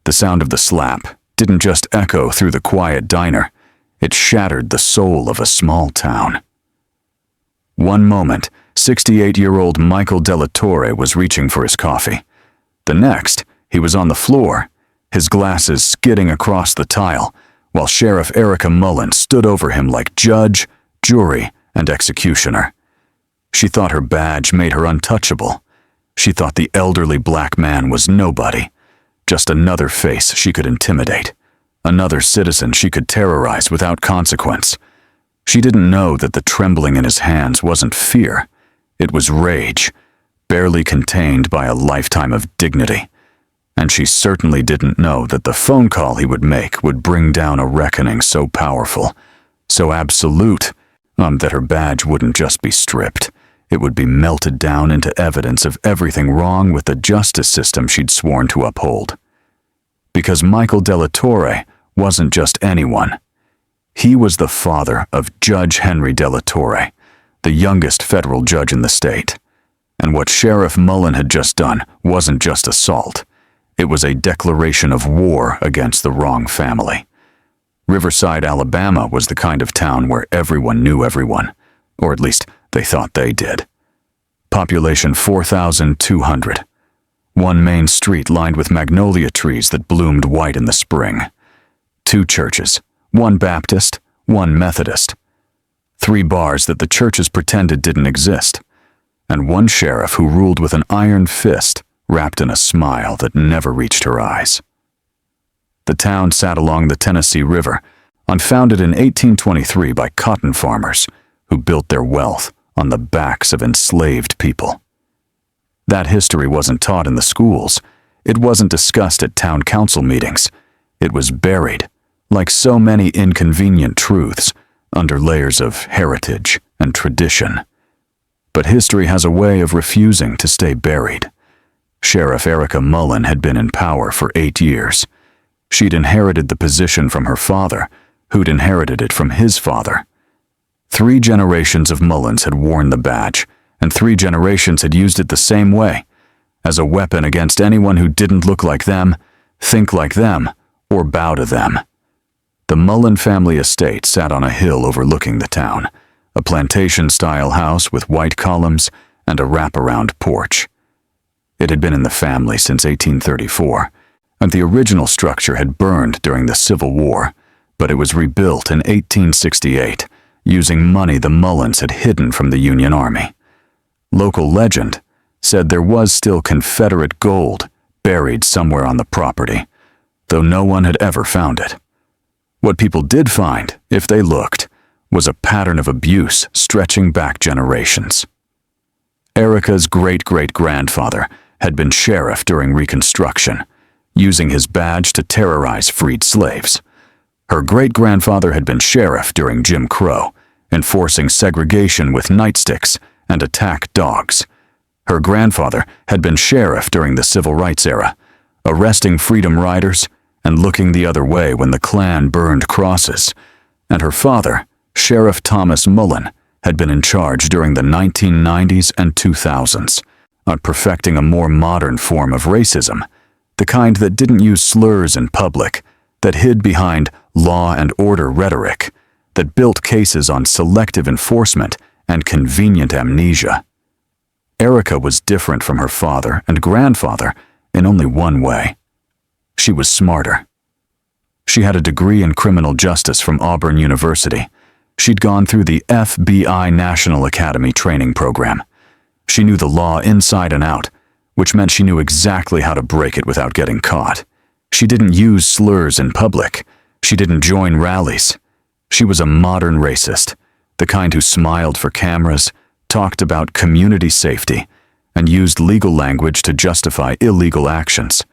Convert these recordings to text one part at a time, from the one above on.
The sound of the slap didn't just echo through the quiet diner, it shattered the soul of a small town. One moment, 68-year-old Michael Della Torre was reaching for his coffee. The next, he was on the floor, his glasses skidding across the tile, while Sheriff Erica Mullen stood over him like judge, jury, and executioner. She thought her badge made her untouchable. She thought the elderly black man was nobody, just another face she could intimidate, another citizen she could terrorize without consequence. She didn't know that the trembling in his hands wasn't fear, it was rage, barely contained by a lifetime of dignity. And she certainly didn't know that the phone call he would make would bring down a reckoning so powerful, so absolute, that her badge wouldn't just be stripped. It would be melted down into evidence of everything wrong with the justice system she'd sworn to uphold. Because Michael Della Torre wasn't just anyone. He was the father of Judge Henry Della Torre, the youngest federal judge in the state. And what Sheriff Mullen had just done wasn't just assault. It was a declaration of war against the wrong family. Riverside, Alabama was the kind of town where everyone knew everyone, or at least they thought they did. Population 4,200. One main street lined with magnolia trees that bloomed white in the spring. 2 churches, one Baptist, one Methodist. 3 bars that the churches pretended didn't exist. And one sheriff who ruled with an iron fist wrapped in a smile that never reached her eyes. The town sat along the Tennessee River, founded in 1823 by cotton farmers who built their wealth on the backs of enslaved people. That history wasn't taught in the schools. It wasn't discussed at town council meetings. It was buried, like so many inconvenient truths, under layers of heritage and tradition. But history has a way of refusing to stay buried. Sheriff Erica Mullen had been in power for 8 years. She'd inherited the position from her father, who'd inherited it from his father. 3 generations of Mullens had worn the badge, and 3 generations had used it the same way, as a weapon against anyone who didn't look like them, think like them, or bow to them. The Mullen family estate sat on a hill overlooking the town, a plantation-style house with white columns and a wraparound porch. It had been in the family since 1834, and the original structure had burned during the Civil War, but it was rebuilt in 1868, using money the Mullens had hidden from the Union Army. Local legend said there was still Confederate gold buried somewhere on the property, though no one had ever found it. What people did find, if they looked, was a pattern of abuse stretching back generations. Erica's great-great-grandfather had been sheriff during Reconstruction, using his badge to terrorize freed slaves. Her great-grandfather had been sheriff during Jim Crow, enforcing segregation with nightsticks and attack dogs. Her grandfather had been sheriff during the Civil Rights era, arresting freedom riders and looking the other way when the Klan burned crosses. And her father, Sheriff Thomas Mullen, had been in charge during the 1990s and 2000s, perfecting a more modern form of racism, the kind that didn't use slurs in public, that hid behind law and order rhetoric, that built cases on selective enforcement and convenient amnesia. Erica was different from her father and grandfather in only one way. She was smarter. She had a degree in criminal justice from Auburn University. She'd gone through the FBI National Academy training program. She knew the law inside and out, which meant she knew exactly how to break it without getting caught. She didn't use slurs in public. She didn't join rallies. She was a modern racist, the kind who smiled for cameras, talked about community safety, and used legal language to justify illegal actions.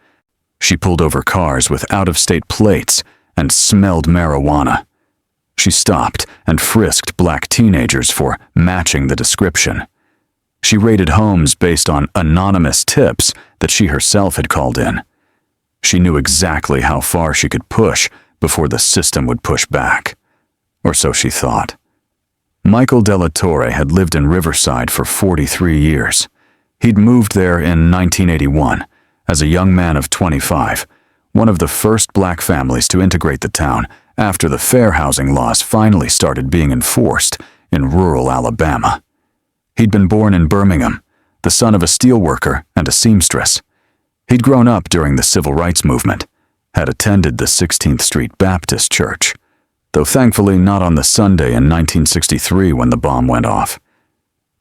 She pulled over cars with out-of-state plates and smelled marijuana. She stopped and frisked black teenagers for matching the description. She raided homes based on anonymous tips that she herself had called in. She knew exactly how far she could push before the system would push back. Or so she thought. Michael Della Torre had lived in Riverside for 43 years. He'd moved there in 1981 as a young man of 25, one of the first black families to integrate the town after the fair housing laws finally started being enforced in rural Alabama. He'd been born in Birmingham, the son of a steelworker and a seamstress. He'd grown up during the Civil Rights Movement, had attended the 16th Street Baptist Church, though thankfully not on the Sunday in 1963 when the bomb went off.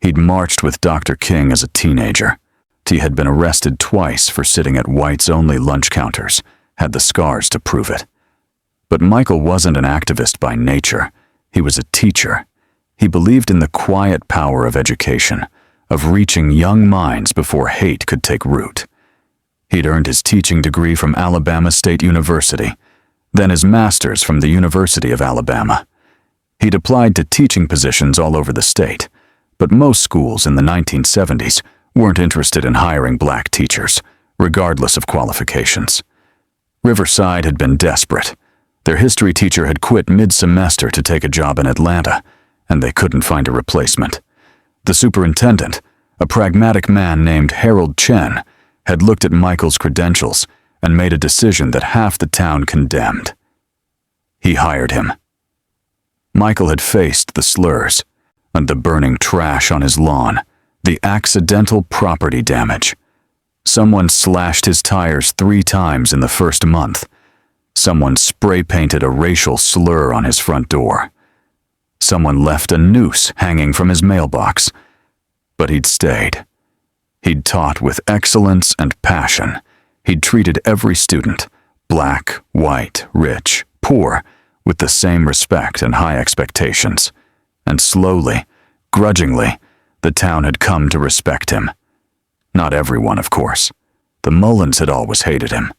He'd marched with Dr. King as a teenager. He had been arrested twice for sitting at whites-only lunch counters, had the scars to prove it. But Michael wasn't an activist by nature. He was a teacher. He believed in the quiet power of education, of reaching young minds before hate could take root. He'd earned his teaching degree from Alabama State University, then his master's from the University of Alabama. He'd applied to teaching positions all over the state, but most schools in the 1970s weren't interested in hiring black teachers, regardless of qualifications. Riverside had been desperate. Their history teacher had quit mid-semester to take a job in Atlanta, and they couldn't find a replacement. The superintendent, a pragmatic man named Harold Chen, had looked at Michael's credentials and made a decision that half the town condemned. He hired him. Michael had faced the slurs and the burning trash on his lawn, the accidental property damage. Someone slashed his tires 3 times in the first month. Someone spray-painted a racial slur on his front door. Someone left a noose hanging from his mailbox. But he'd stayed. He'd taught with excellence and passion. He'd treated every student, black, white, rich, poor, with the same respect and high expectations. And slowly, grudgingly, the town had come to respect him. Not everyone, of course. The Mullins had always hated him.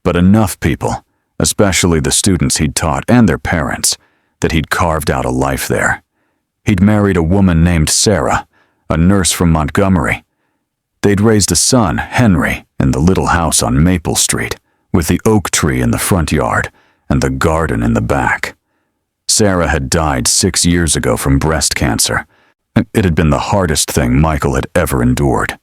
But enough people, especially the students he'd taught and their parents, that he'd carved out a life there. He'd married a woman named Sarah, a nurse from Montgomery. They'd raised a son, Henry, in the little house on Maple Street, with the oak tree in the front yard and the garden in the back. Sarah had died 6 years ago from breast cancer. It had been the hardest thing Michael had ever endured.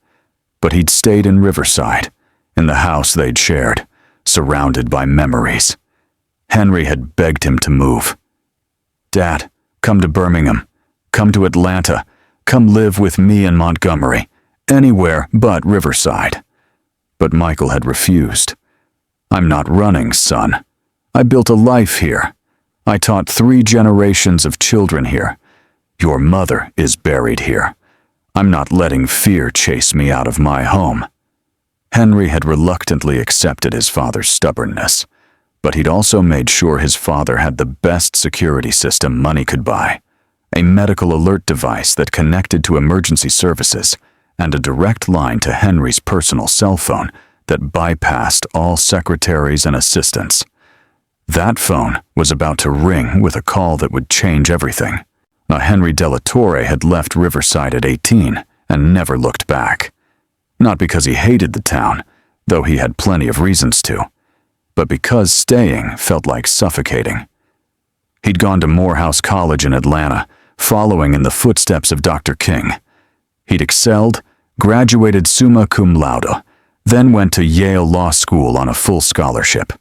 But he'd stayed in Riverside, in the house they'd shared, surrounded by memories. Henry had begged him to move. "Dad, come to Birmingham. Come to Atlanta. Come live with me in Montgomery. Anywhere but Riverside." But Michael had refused. "I'm not running, son. I built a life here. I taught 3 generations of children here. Your mother is buried here. I'm not letting fear chase me out of my home." Henry had reluctantly accepted his father's stubbornness, but he'd also made sure his father had the best security system money could buy, a medical alert device that connected to emergency services, and a direct line to Henry's personal cell phone that bypassed all secretaries and assistants. That phone was about to ring with a call that would change everything. Henry Delatorre had left Riverside at 18 and never looked back. Not because he hated the town, though he had plenty of reasons to, but because staying felt like suffocating. He'd gone to Morehouse College in Atlanta, following in the footsteps of Dr. King. He'd excelled, graduated summa cum laude, then went to Yale Law School on a full scholarship.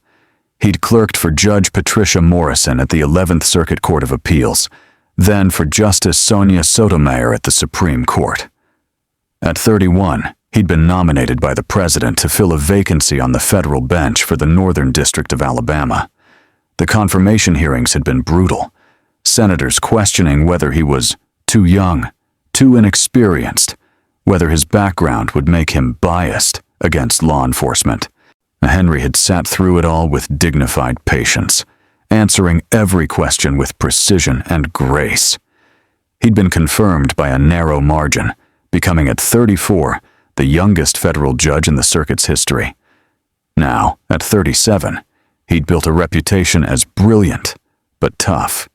He'd clerked for Judge Patricia Morrison at the 11th Circuit Court of Appeals, then for Justice Sonia Sotomayor at the Supreme Court. At 31, he'd been nominated by the president to fill a vacancy on the federal bench for the Northern District of Alabama. The confirmation hearings had been brutal, senators questioning whether he was too young, too inexperienced, whether his background would make him biased against law enforcement. Henry had sat through it all with dignified patience, answering every question with precision and grace. He'd been confirmed by a narrow margin, becoming at 34 the youngest federal judge in the circuit's history. Now, at 37, he'd built a reputation as brilliant, but tough.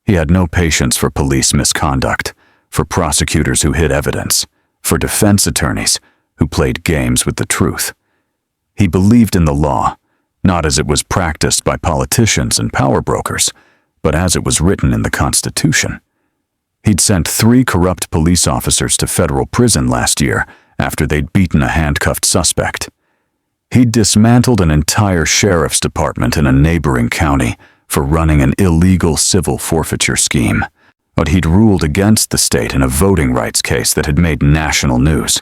He had no patience for police misconduct, for prosecutors who hid evidence, for defense attorneys who played games with the truth. He believed in the law, not as it was practiced by politicians and power brokers, but as it was written in the Constitution. He'd sent 3 corrupt police officers to federal prison last year after they'd beaten a handcuffed suspect. He'd dismantled an entire sheriff's department in a neighboring county for running an illegal civil forfeiture scheme. But he'd ruled against the state in a voting rights case that had made national news.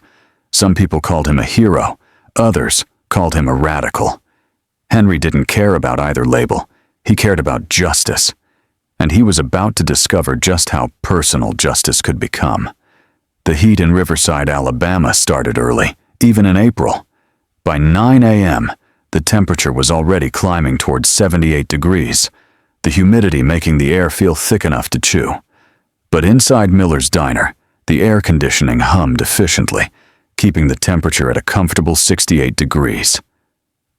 Some people called him a hero, others called him a radical. Henry didn't care about either label. He cared about justice. And he was about to discover just how personal justice could become. The heat in Riverside, Alabama started early, even in April. By 9 a.m., the temperature was already climbing towards 78 degrees, the humidity making the air feel thick enough to chew. But inside Miller's Diner, the air conditioning hummed efficiently, keeping the temperature at a comfortable 68 degrees.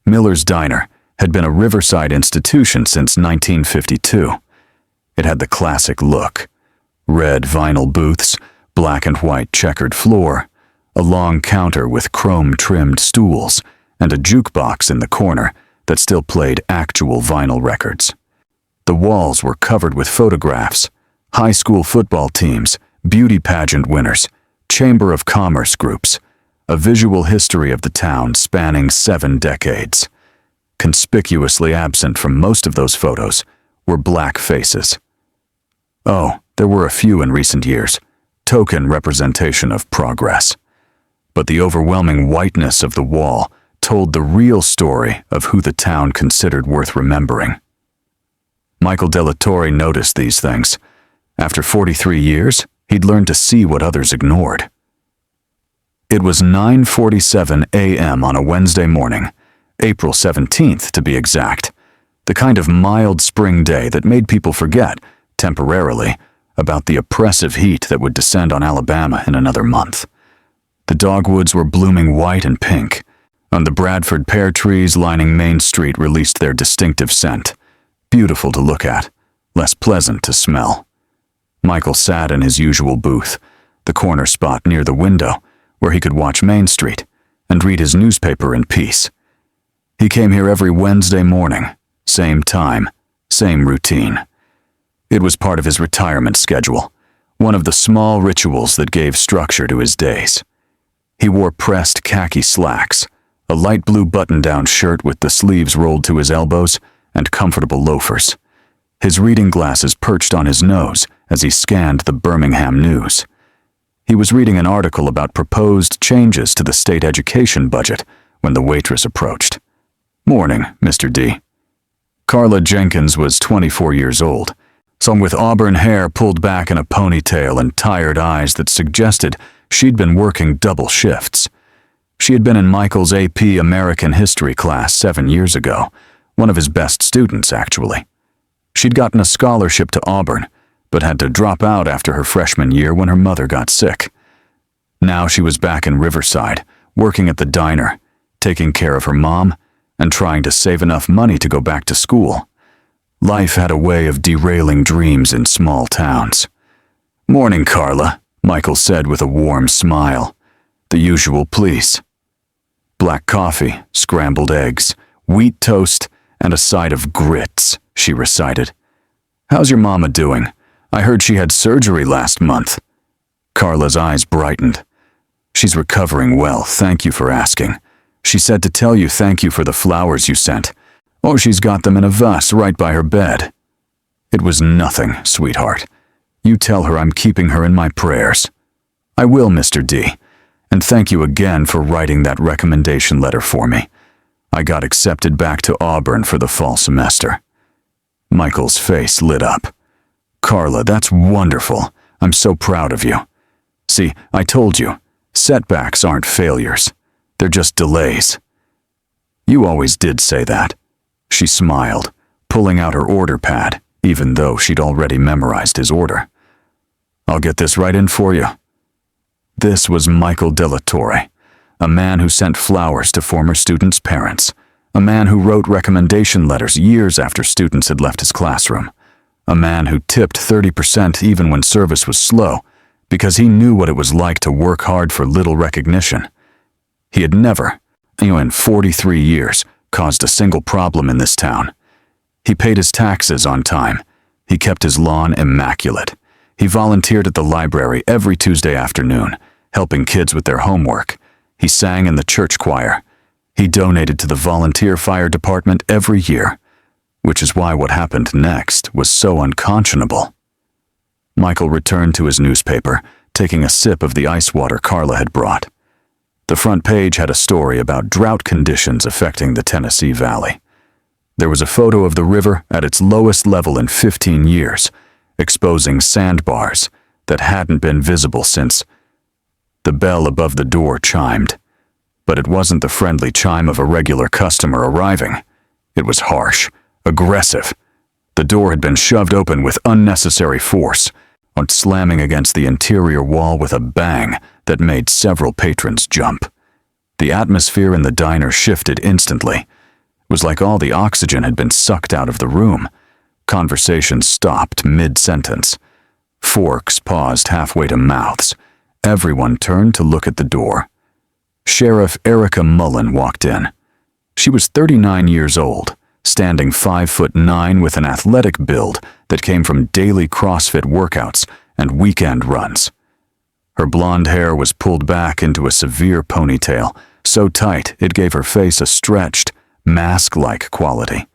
Miller's Diner had been a Riverside institution since 1952. It had the classic look: red vinyl booths, black and white checkered floor, a long counter with chrome-trimmed stools, and a jukebox in the corner that still played actual vinyl records. The walls were covered with photographs: high school football teams, beauty pageant winners, Chamber of Commerce groups, a visual history of the town spanning 7 decades. Conspicuously absent from most of those photos were black faces. Oh, there were a few in recent years, token representation of progress. But the overwhelming whiteness of the wall told the real story of who the town considered worth remembering. Michael Delatorre noticed these things. After 43 years, he'd learned to see what others ignored. It was 9:47 a.m. on a Wednesday morning, April 17th to be exact, the kind of mild spring day that made people forget, temporarily, about the oppressive heat that would descend on Alabama in another month. The dogwoods were blooming white and pink, and the Bradford pear trees lining Main Street released their distinctive scent, beautiful to look at, less pleasant to smell. Michael sat in his usual booth, the corner spot near the window, where he could watch Main Street and read his newspaper in peace. He came here every Wednesday morning, same time, same routine. It was part of his retirement schedule, one of the small rituals that gave structure to his days. He wore pressed khaki slacks, a light blue button-down shirt with the sleeves rolled to his elbows, and comfortable loafers. His reading glasses perched on his nose as he scanned the Birmingham news. He was reading an article about proposed changes to the state education budget when the waitress approached. "Morning, Mr. D." Carla Jenkins was 24 years old, some with auburn hair pulled back in a ponytail and tired eyes that suggested she'd been working double shifts. She had been in Michael's AP American History class 7 years ago, one of his best students, actually. She'd gotten a scholarship to Auburn, but had to drop out after her freshman year when her mother got sick. Now she was back in Riverside, working at the diner, taking care of her mom, and trying to save enough money to go back to school. Life had a way of derailing dreams in small towns. "Morning, Carla," Michael said with a warm smile. "The usual, please." "Black coffee, scrambled eggs, wheat toast, and a side of grits," she recited. "How's your mama doing? I heard she had surgery last month." Carla's eyes brightened. "She's recovering well, thank you for asking. She said to tell you thank you for the flowers you sent. Oh, she's got them in a vase right by her bed." "It was nothing, sweetheart. You tell her I'm keeping her in my prayers." "I will, Mr. D. And thank you again for writing that recommendation letter for me. I got accepted back to Auburn for the fall semester." Michael's face lit up. "Carla, that's wonderful. I'm so proud of you. See, I told you, setbacks aren't failures. They're just delays." "You always did say that." She smiled, pulling out her order pad, even though she'd already memorized his order. "I'll get this right in for you." This was Michael Delatorre, a man who sent flowers to former students' parents, a man who wrote recommendation letters years after students had left his classroom, a man who tipped 30% even when service was slow, because he knew what it was like to work hard for little recognition. He had never, in 43 years, caused a single problem in this town. He paid his taxes on time. He kept his lawn immaculate. He volunteered at the library every Tuesday afternoon, helping kids with their homework. He sang in the church choir. He donated to the volunteer fire department every year, which is why what happened next was so unconscionable. Michael returned to his newspaper, taking a sip of the ice water Carla had brought. The front page had a story about drought conditions affecting the Tennessee Valley. There was a photo of the river at its lowest level in 15 years, exposing sandbars that hadn't been visible since. The bell above the door chimed, but it wasn't the friendly chime of a regular customer arriving. It was harsh, aggressive. The door had been shoved open with unnecessary force, slamming against the interior wall with a bang that made several patrons jump. The atmosphere in the diner shifted instantly. It was like all the oxygen had been sucked out of the room. Conversation stopped mid-sentence. Forks paused halfway to mouths. Everyone turned to look at the door. Sheriff Erica Mullen walked in. She was 39 years old, standing 5'9" with an athletic build that came from daily CrossFit workouts and weekend runs. Her blonde hair was pulled back into a severe ponytail, so tight it gave her face a stretched, mask-like quality.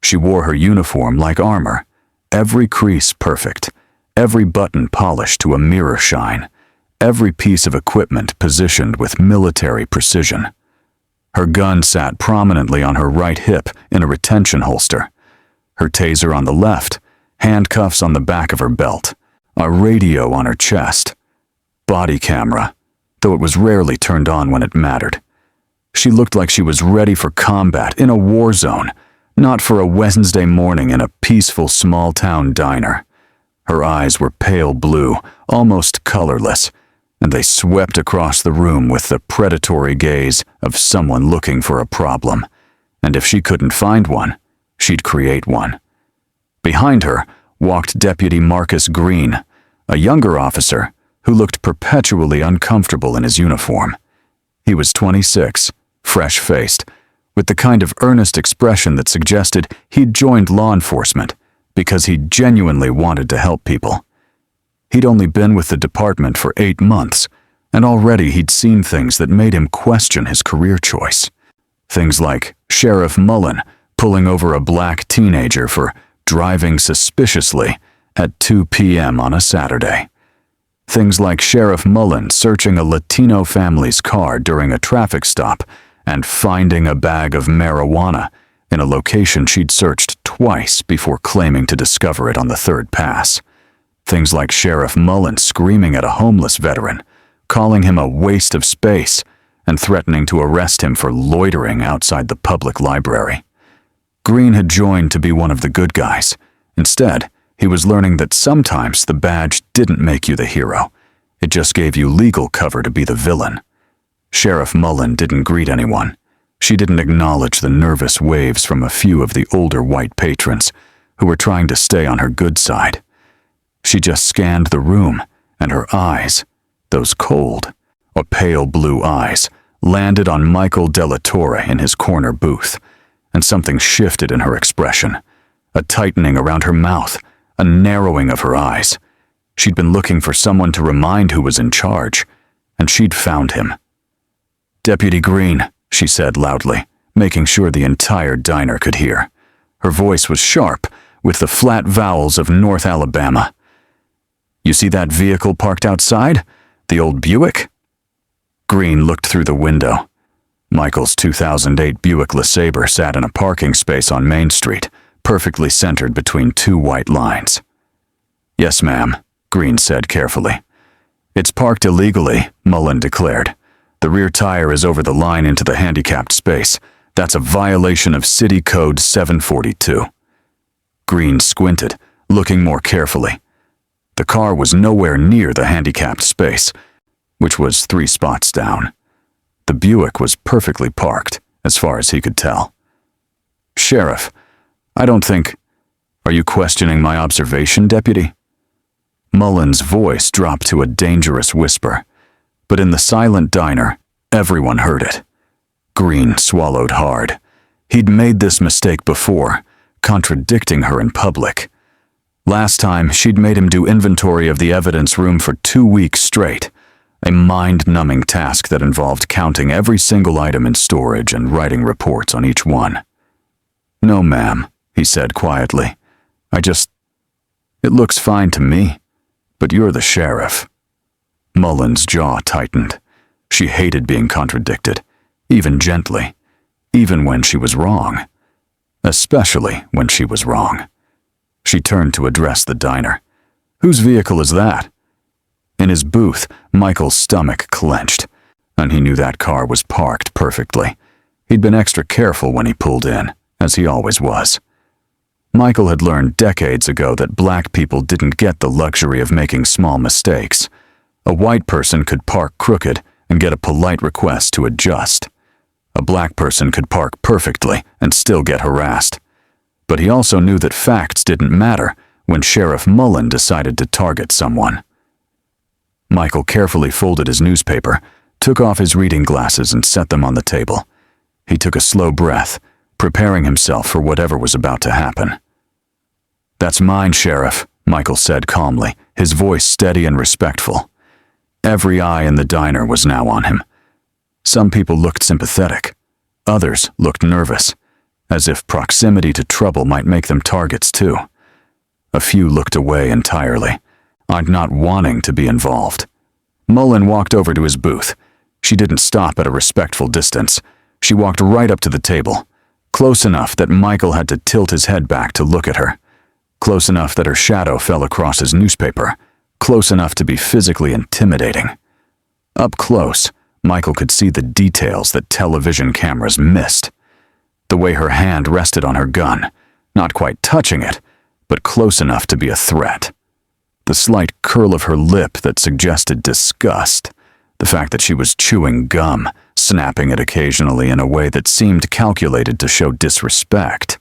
She wore her uniform like armor, every crease perfect, every button polished to a mirror shine, every piece of equipment positioned with military precision. Her gun sat prominently on her right hip in a retention holster. Her taser on the left, handcuffs on the back of her belt, a radio on her chest. Body camera, though it was rarely turned on when it mattered. She looked like she was ready for combat in a war zone, not for a Wednesday morning in a peaceful small-town diner. Her eyes were pale blue, almost colorless, and they swept across the room with the predatory gaze of someone looking for a problem. And if she couldn't find one, she'd create one. Behind her walked Deputy Marcus Green, a younger officer who looked perpetually uncomfortable in his uniform. He was 26, fresh-faced, with the kind of earnest expression that suggested he'd joined law enforcement because he genuinely wanted to help people. He'd only been with the department for 8 months, and already he'd seen things that made him question his career choice. Things like Sheriff Mullen pulling over a black teenager for driving suspiciously at 2 p.m. on a Saturday. Things like Sheriff Mullen searching a Latino family's car during a traffic stop and finding a bag of marijuana in a location she'd searched twice before claiming to discover it on the third pass. Things like Sheriff Mullen screaming at a homeless veteran, calling him a waste of space, and threatening to arrest him for loitering outside the public library. Green had joined to be one of the good guys. Instead, he was learning that sometimes the badge didn't make you the hero. It just gave you legal cover to be the villain. Sheriff Mullen didn't greet anyone. She didn't acknowledge the nervous waves from a few of the older white patrons who were trying to stay on her good side. She just scanned the room, and her eyes, those cold, or pale blue eyes, landed on Michael Delatorre in his corner booth, and something shifted in her expression, a tightening around her mouth, a narrowing of her eyes. She'd been looking for someone to remind who was in charge, and she'd found him. "Deputy Green," she said loudly, making sure the entire diner could hear. Her voice was sharp, with the flat vowels of North Alabama. "You see that vehicle parked outside? The old Buick?" Green looked through the window. Michael's 2008 Buick LeSabre sat in a parking space on Main Street, perfectly centered between 2 white lines. "Yes, ma'am," Green said carefully. "It's parked illegally," Mullen declared. "The rear tire is over the line into the handicapped space. That's a violation of City Code 742. Green squinted, looking more carefully. The car was nowhere near the handicapped space, which was 3 spots down. The Buick was perfectly parked, as far as he could tell. "Sheriff, I don't think... Are you questioning my observation, Deputy?" Mullen's voice dropped to a dangerous whisper, but in the silent diner, everyone heard it. Green swallowed hard. He'd made this mistake before, contradicting her in public. Last time, she'd made him do inventory of the evidence room for 2 weeks straight, a mind-numbing task that involved counting every single item in storage and writing reports on each one. "No, ma'am," he said quietly. It looks fine to me, but you're the sheriff." Mullen's jaw tightened. She hated being contradicted, even gently, even when she was wrong. Especially when she was wrong. She turned to address the diner. "Whose vehicle is that?" In his booth, Michael's stomach clenched, and he knew that car was parked perfectly. He'd been extra careful when he pulled in, as he always was. Michael had learned decades ago that black people didn't get the luxury of making small mistakes. A white person could park crooked and get a polite request to adjust. A black person could park perfectly and still get harassed. But he also knew that facts didn't matter when Sheriff Mullen decided to target someone. Michael carefully folded his newspaper, took off his reading glasses and set them on the table. He took a slow breath, preparing himself for whatever was about to happen. "That's mine, Sheriff," Michael said calmly, his voice steady and respectful. Every eye in the diner was now on him. Some people looked sympathetic. Others looked nervous, as if proximity to trouble might make them targets too. A few looked away entirely, not wanting to be involved. Mullen walked over to his booth. She didn't stop at a respectful distance. She walked right up to the table, close enough that Michael had to tilt his head back to look at her, close enough that her shadow fell across his newspaper, close enough to be physically intimidating. Up close, Michael could see the details that television cameras missed. The way her hand rested on her gun, not quite touching it, but close enough to be a threat. The slight curl of her lip that suggested disgust. The fact that she was chewing gum, snapping it occasionally in a way that seemed calculated to show disrespect.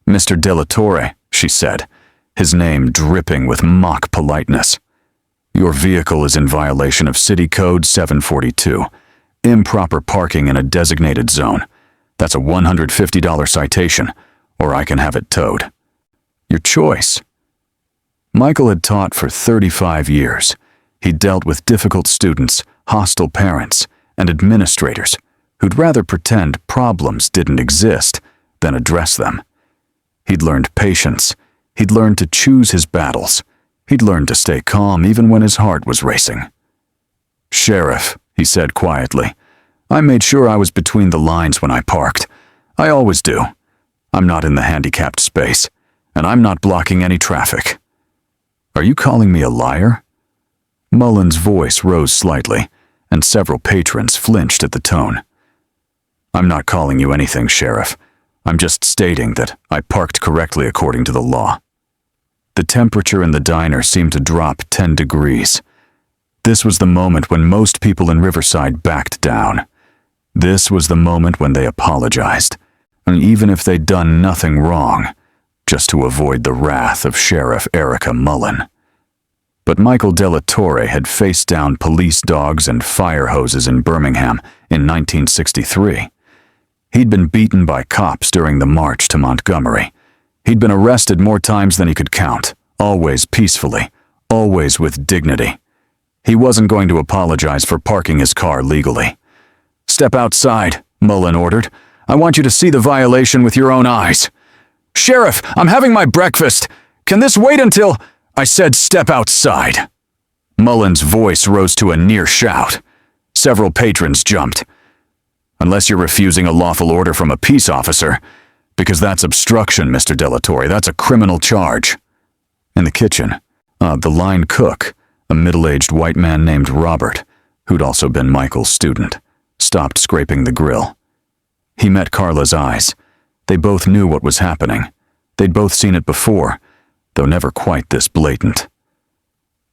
"Mr. Delatorre," she said, his name dripping with mock politeness. "Your vehicle is in violation of City Code 742. Improper parking in a designated zone. That's a $150 citation, or I can have it towed. Your choice." Michael had taught for 35 years. He'd dealt with difficult students, hostile parents, and administrators who'd rather pretend problems didn't exist than address them. He'd learned patience. He'd learned to choose his battles. He'd learned to stay calm even when his heart was racing. "Sheriff," he said quietly, "I made sure I was between the lines when I parked. I always do. I'm not in the handicapped space, and I'm not blocking any traffic." "Are you calling me a liar?" Mullen's voice rose slightly, and several patrons flinched at the tone. "I'm not calling you anything, Sheriff. I'm just stating that I parked correctly according to the law." The temperature in the diner seemed to drop 10 degrees. This was the moment when most people in Riverside backed down. This was the moment when they apologized, and even if they'd done nothing wrong, just to avoid the wrath of Sheriff Erica Mullen. But Michael Delatorre had faced down police dogs and fire hoses in Birmingham in 1963. He'd been beaten by cops during the march to Montgomery. He'd been arrested more times than he could count, always peacefully, always with dignity. He wasn't going to apologize for parking his car legally. "Step outside," Mullen ordered. "I want you to see the violation with your own eyes." "Sheriff, I'm having my breakfast. Can this wait until—" "I said step outside." Mullen's voice rose to a near shout. Several patrons jumped. "Unless you're refusing a lawful order from a peace officer, because that's obstruction, Mr. Delatorre. That's a criminal charge." In the kitchen, the line cook, a middle-aged white man named Robert, who'd also been Michael's student, stopped scraping the grill. He met Carla's eyes. They both knew what was happening. They'd both seen it before, though never quite this blatant.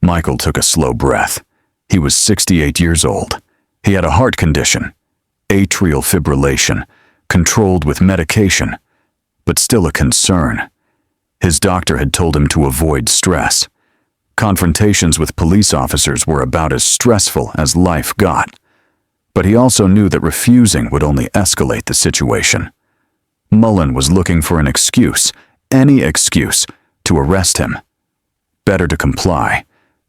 Michael took a slow breath. He was 68 years old. He had a heart condition, atrial fibrillation, controlled with medication, but still a concern. His doctor had told him to avoid stress. Confrontations with police officers were about as stressful as life got. But he also knew that refusing would only escalate the situation. Mullen was looking for an excuse, any excuse, to arrest him. Better to comply,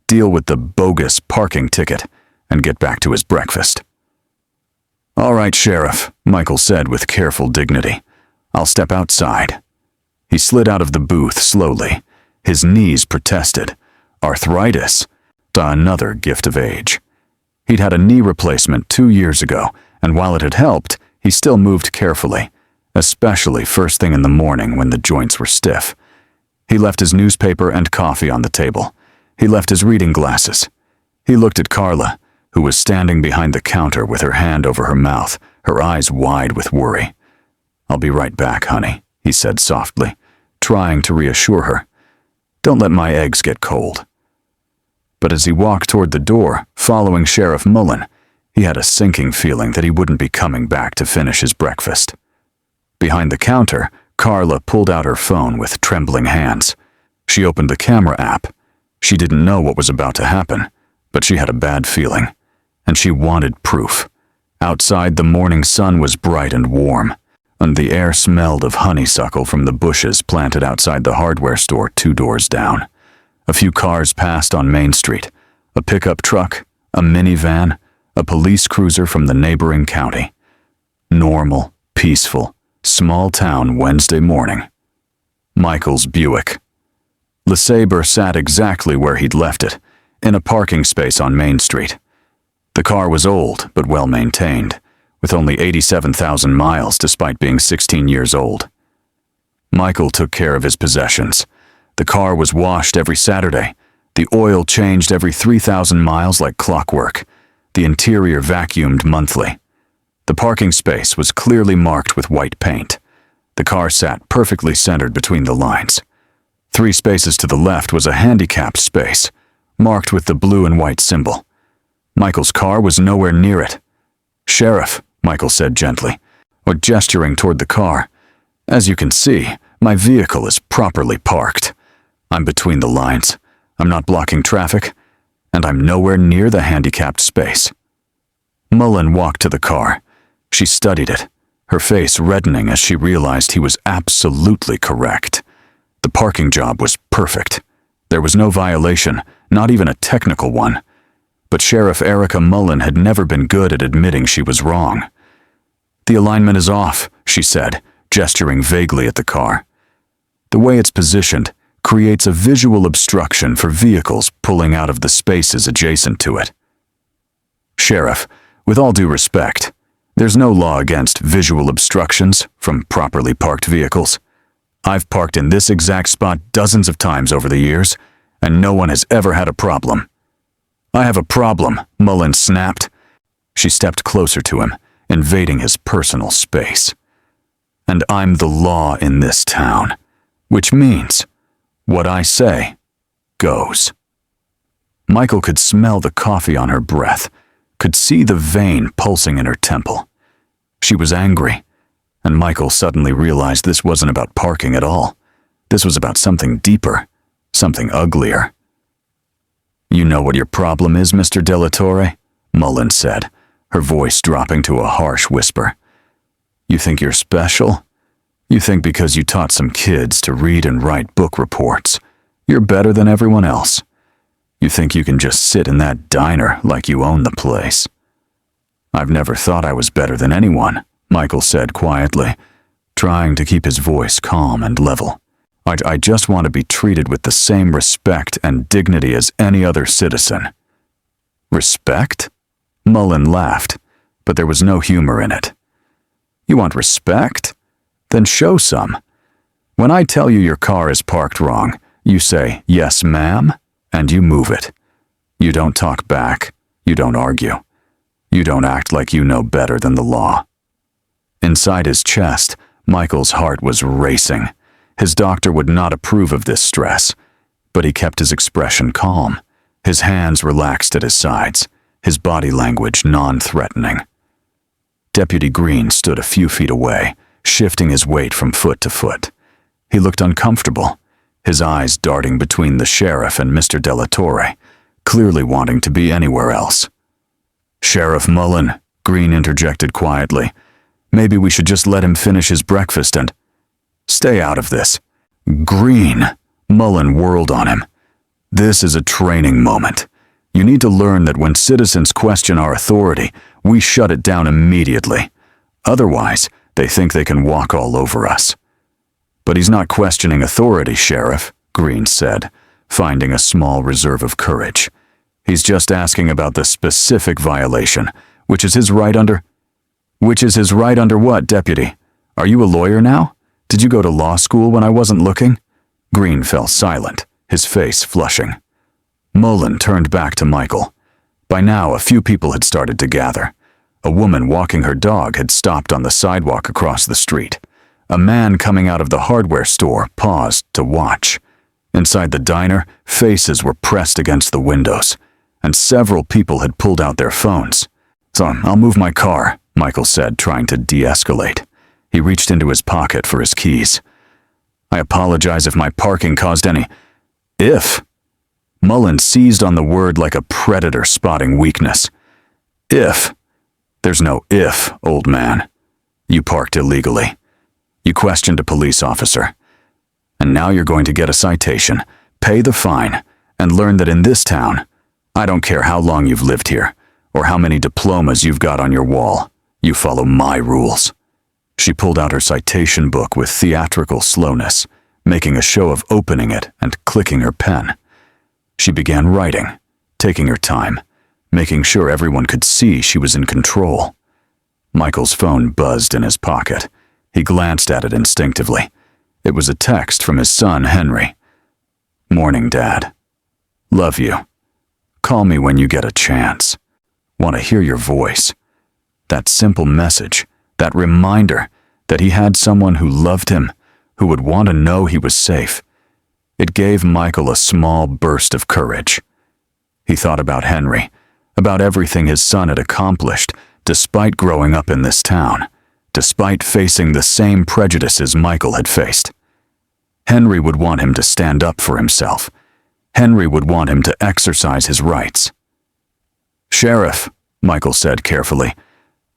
deal with the bogus parking ticket, and get back to his breakfast. "All right, Sheriff," Michael said with careful dignity. "I'll step outside." He slid out of the booth slowly. His knees protested. Arthritis. Another gift of age. He'd had a knee replacement 2 years ago, and while it had helped, he still moved carefully, especially first thing in the morning when the joints were stiff. He left his newspaper and coffee on the table. He left his reading glasses. He looked at Carla, who was standing behind the counter with her hand over her mouth, her eyes wide with worry. "I'll be right back, honey," he said softly, trying to reassure her. "Don't let my eggs get cold." But as he walked toward the door, following Sheriff Mullen, he had a sinking feeling that he wouldn't be coming back to finish his breakfast. Behind the counter, Carla pulled out her phone with trembling hands. She opened the camera app. She didn't know what was about to happen, but she had a bad feeling, and she wanted proof. Outside, the morning sun was bright and warm, and the air smelled of honeysuckle from the bushes planted outside the hardware store 2 doors down. A few cars passed on Main Street, a pickup truck, a minivan, a police cruiser from the neighboring county. Normal, peaceful, small town Wednesday morning. Michael's Buick. LeSabre sat exactly where he'd left it, in a parking space on Main Street. The car was old but well maintained, with only 87,000 miles despite being 16 years old. Michael took care of his possessions. The car was washed every Saturday, the oil changed every 3,000 miles like clockwork, the interior vacuumed monthly. The parking space was clearly marked with white paint. The car sat perfectly centered between the lines. 3 spaces to the left was a handicapped space, marked with the blue and white symbol. Michael's car was nowhere near it. "Sheriff," Michael said gently, or gesturing toward the car, "as you can see, my vehicle is properly parked. I'm between the lines. I'm not blocking traffic, and I'm nowhere near the handicapped space." Mullen walked to the car. She studied it, her face reddening as she realized he was absolutely correct. The parking job was perfect. There was no violation, not even a technical one. But Sheriff Erica Mullen had never been good at admitting she was wrong. "The alignment is off," she said, gesturing vaguely at the car. "The way it's positioned creates a visual obstruction for vehicles pulling out of the spaces adjacent to it." "Sheriff, with all due respect, there's no law against visual obstructions from properly parked vehicles. I've parked in this exact spot dozens of times over the years, and no one has ever had a problem." "I have a problem," Mullen snapped. She stepped closer to him, invading his personal space. "And I'm the law in this town, which means what I say goes." Michael could smell the coffee on her breath, could see the vein pulsing in her temple. She was angry, and Michael suddenly realized this wasn't about parking at all. This was about something deeper, something uglier. "You know what your problem is, Mr. De La Torre?" Mullen said, her voice dropping to a harsh whisper. "You think you're special? You think because you taught some kids to read and write book reports, you're better than everyone else. You think you can just sit in that diner like you own the place." "I've never thought I was better than anyone," Michael said quietly, trying to keep his voice calm and level. I just want to be treated with the same respect and dignity as any other citizen." "Respect?" Mullen laughed, but there was no humor in it. "You want respect? Then show some. When I tell you your car is parked wrong, you say, 'Yes, ma'am,' and you move it. You don't talk back. You don't argue. You don't act like you know better than the law." Inside his chest, Michael's heart was racing. His doctor would not approve of this stress, but he kept his expression calm, his hands relaxed at his sides, his body language non-threatening. Deputy Green stood a few feet away, shifting his weight from foot to foot. He looked uncomfortable, his eyes darting between the sheriff and Mr. De La Torre, clearly wanting to be anywhere else. "Sheriff Mullen," Green interjected quietly, "maybe we should just let him finish his breakfast and—" "Stay out of this." "Green," Mullen whirled on him. "This is a training moment. You need to learn that when citizens question our authority, we shut it down immediately. Otherwise, they think they can walk all over us." "But he's not questioning authority, Sheriff," Green said, finding a small reserve of courage. "He's just asking about the specific violation, which is his right under what, Deputy? Are you a lawyer now? Did you go to law school when I wasn't looking?" Green fell silent, his face flushing. Mullen turned back to Michael. By now, a few people had started to gather. A woman walking her dog had stopped on the sidewalk across the street. A man coming out of the hardware store paused to watch. Inside the diner, faces were pressed against the windows, and several people had pulled out their phones. "So, I'll move my car," Michael said, trying to de-escalate. He reached into his pocket for his keys. "I apologize if my parking caused any—" "If?" Mullen seized on the word like a predator spotting weakness. "If? There's no if, old man. You parked illegally. You questioned a police officer. And now you're going to get a citation, pay the fine, and learn that in this town, I don't care how long you've lived here, or how many diplomas you've got on your wall, you follow my rules." She pulled out her citation book with theatrical slowness, making a show of opening it and clicking her pen. She began writing, taking her time, making sure everyone could see she was in control. Michael's phone buzzed in his pocket. He glanced at it instinctively. It was a text from his son, Henry. "Morning, Dad. Love you. Call me when you get a chance. Want to hear your voice." That simple message, that reminder that he had someone who loved him, who would want to know he was safe. It gave Michael a small burst of courage. He thought about Henry, about everything his son had accomplished, despite growing up in this town, despite facing the same prejudices Michael had faced. Henry would want him to stand up for himself. Henry would want him to exercise his rights. "Sheriff," Michael said carefully,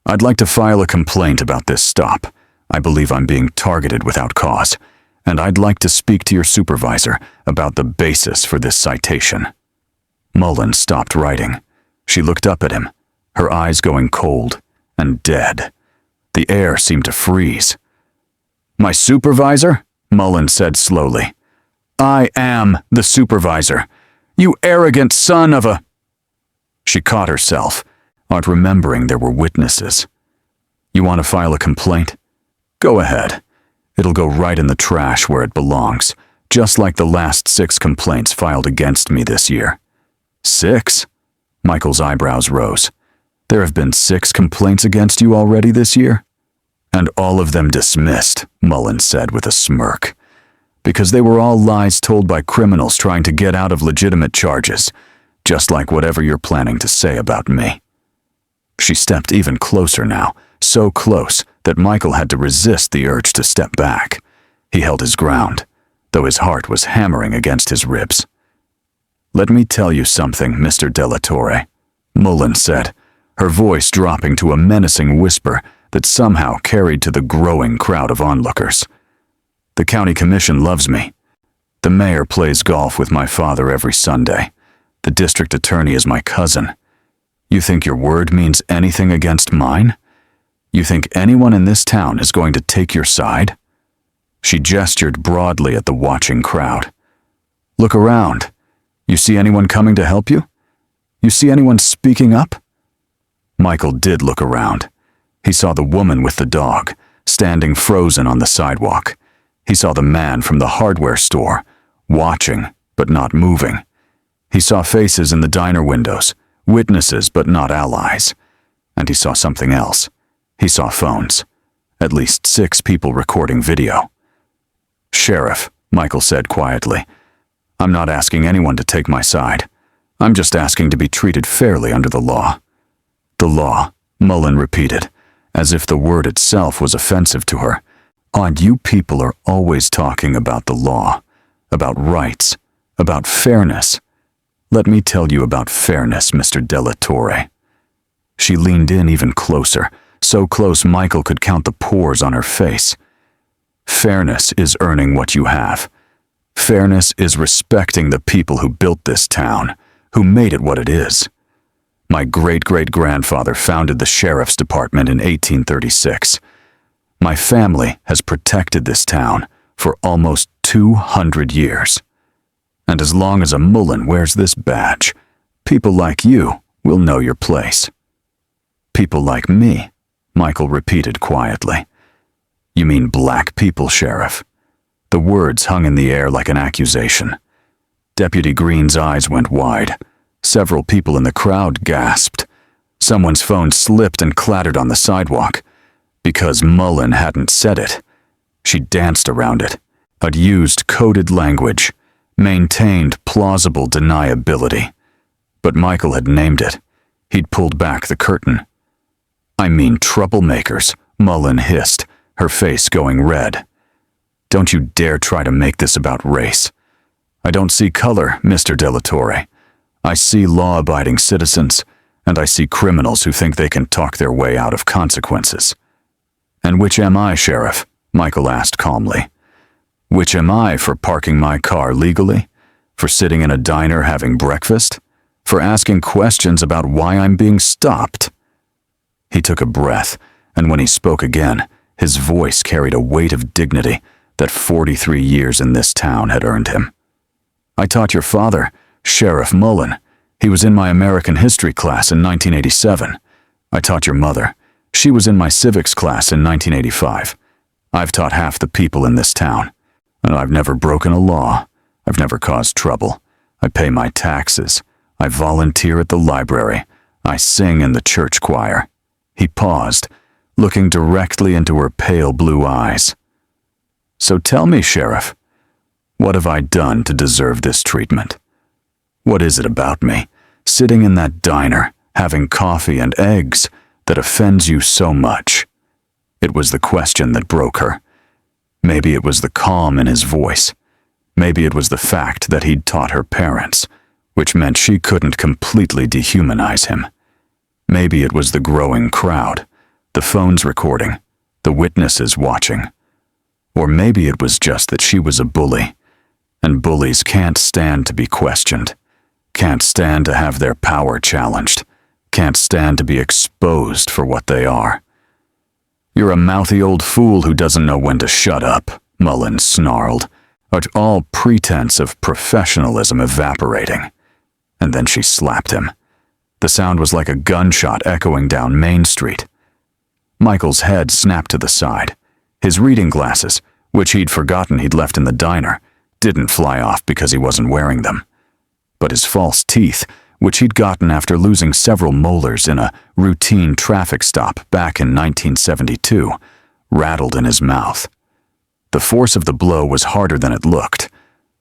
"I'd like to file a complaint about this stop. I believe I'm being targeted without cause, and I'd like to speak to your supervisor about the basis for this citation." Mullen stopped writing. She looked up at him, her eyes going cold and dead. The air seemed to freeze. "My supervisor?" Mullen said slowly. "I am the supervisor. You arrogant son of a—" She caught herself, not remembering there were witnesses. "You want to file a complaint? Go ahead. It'll go right in the trash where it belongs, just like the last 6 complaints filed against me this year." "6?" Michael's eyebrows rose. "There have been 6 complaints against you already this year?" "And all of them dismissed," Mullen said with a smirk. "Because they were all lies told by criminals trying to get out of legitimate charges, just like whatever you're planning to say about me." She stepped even closer now, so close that Michael had to resist the urge to step back. He held his ground, though his heart was hammering against his ribs. "Let me tell you something, Mr. Della Torre," Mullen said, her voice dropping to a menacing whisper that somehow carried to the growing crowd of onlookers. "The county commission loves me. The mayor plays golf with my father every Sunday. The district attorney is my cousin. You think your word means anything against mine? You think anyone in this town is going to take your side?" She gestured broadly at the watching crowd. "Look around. You see anyone coming to help you? You see anyone speaking up?" Michael did look around. He saw the woman with the dog, standing frozen on the sidewalk. He saw the man from the hardware store, watching but not moving. He saw faces in the diner windows, witnesses but not allies. And he saw something else. He saw phones. At least 6 people recording video. "Sheriff," Michael said quietly, "I'm not asking anyone to take my side. I'm just asking to be treated fairly under the law." "The law," Mullen repeated, as if the word itself was offensive to her. "Odd, you people are always talking about the law, about rights, about fairness. Let me tell you about fairness, Mr. Della Torre." She leaned in even closer, so close Michael could count the pores on her face. "Fairness is earning what you have. Fairness is respecting the people who built this town, who made it what it is. My great-great-grandfather founded the Sheriff's Department in 1836. My family has protected this town for almost 200 years. And as long as a Mullen wears this badge, people like you will know your place. People like me, Michael repeated quietly. You mean black people, Sheriff? The words hung in the air like an accusation. Deputy Green's eyes went wide. Several people in the crowd gasped. Someone's phone slipped and clattered on the sidewalk. Because Mullen hadn't said it. She danced around it, had used coded language, maintained plausible deniability. But Michael had named it. He'd pulled back the curtain. I mean troublemakers, Mullen hissed, her face going red. Don't you dare try to make this about race. I don't see color, Mr. De La Torre. I see law-abiding citizens, and I see criminals who think they can talk their way out of consequences. And which am I, Sheriff? Michael asked calmly. Which am I for parking my car legally? For sitting in a diner having breakfast? For asking questions about why I'm being stopped? He took a breath, and when he spoke again, his voice carried a weight of dignity that 43 years in this town had earned him. I taught your father, Sheriff Mullen. He was in my American history class in 1987. I taught your mother. She was in my civics class in 1985. I've taught half the people in this town, and I've never broken a law. I've never caused trouble. I pay my taxes. I volunteer at the library. I sing in the church choir. He paused, looking directly into her pale blue eyes. So tell me, Sheriff, what have I done to deserve this treatment? What is it about me, sitting in that diner, having coffee and eggs, that offends you so much? It was the question that broke her. Maybe it was the calm in his voice. Maybe it was the fact that he'd taught her parents, which meant she couldn't completely dehumanize him. Maybe it was the growing crowd, the phones recording, the witnesses watching. Or maybe it was just that she was a bully, and bullies can't stand to be questioned, can't stand to have their power challenged, can't stand to be exposed for what they are. You're a mouthy old fool who doesn't know when to shut up, Mullen snarled, all pretense of professionalism evaporating. And then she slapped him. The sound was like a gunshot echoing down Main Street. Michael's head snapped to the side. His reading glasses, which he'd forgotten he'd left in the diner, didn't fly off because he wasn't wearing them. But his false teeth, which he'd gotten after losing several molars in a routine traffic stop back in 1972, rattled in his mouth. The force of the blow was harder than it looked.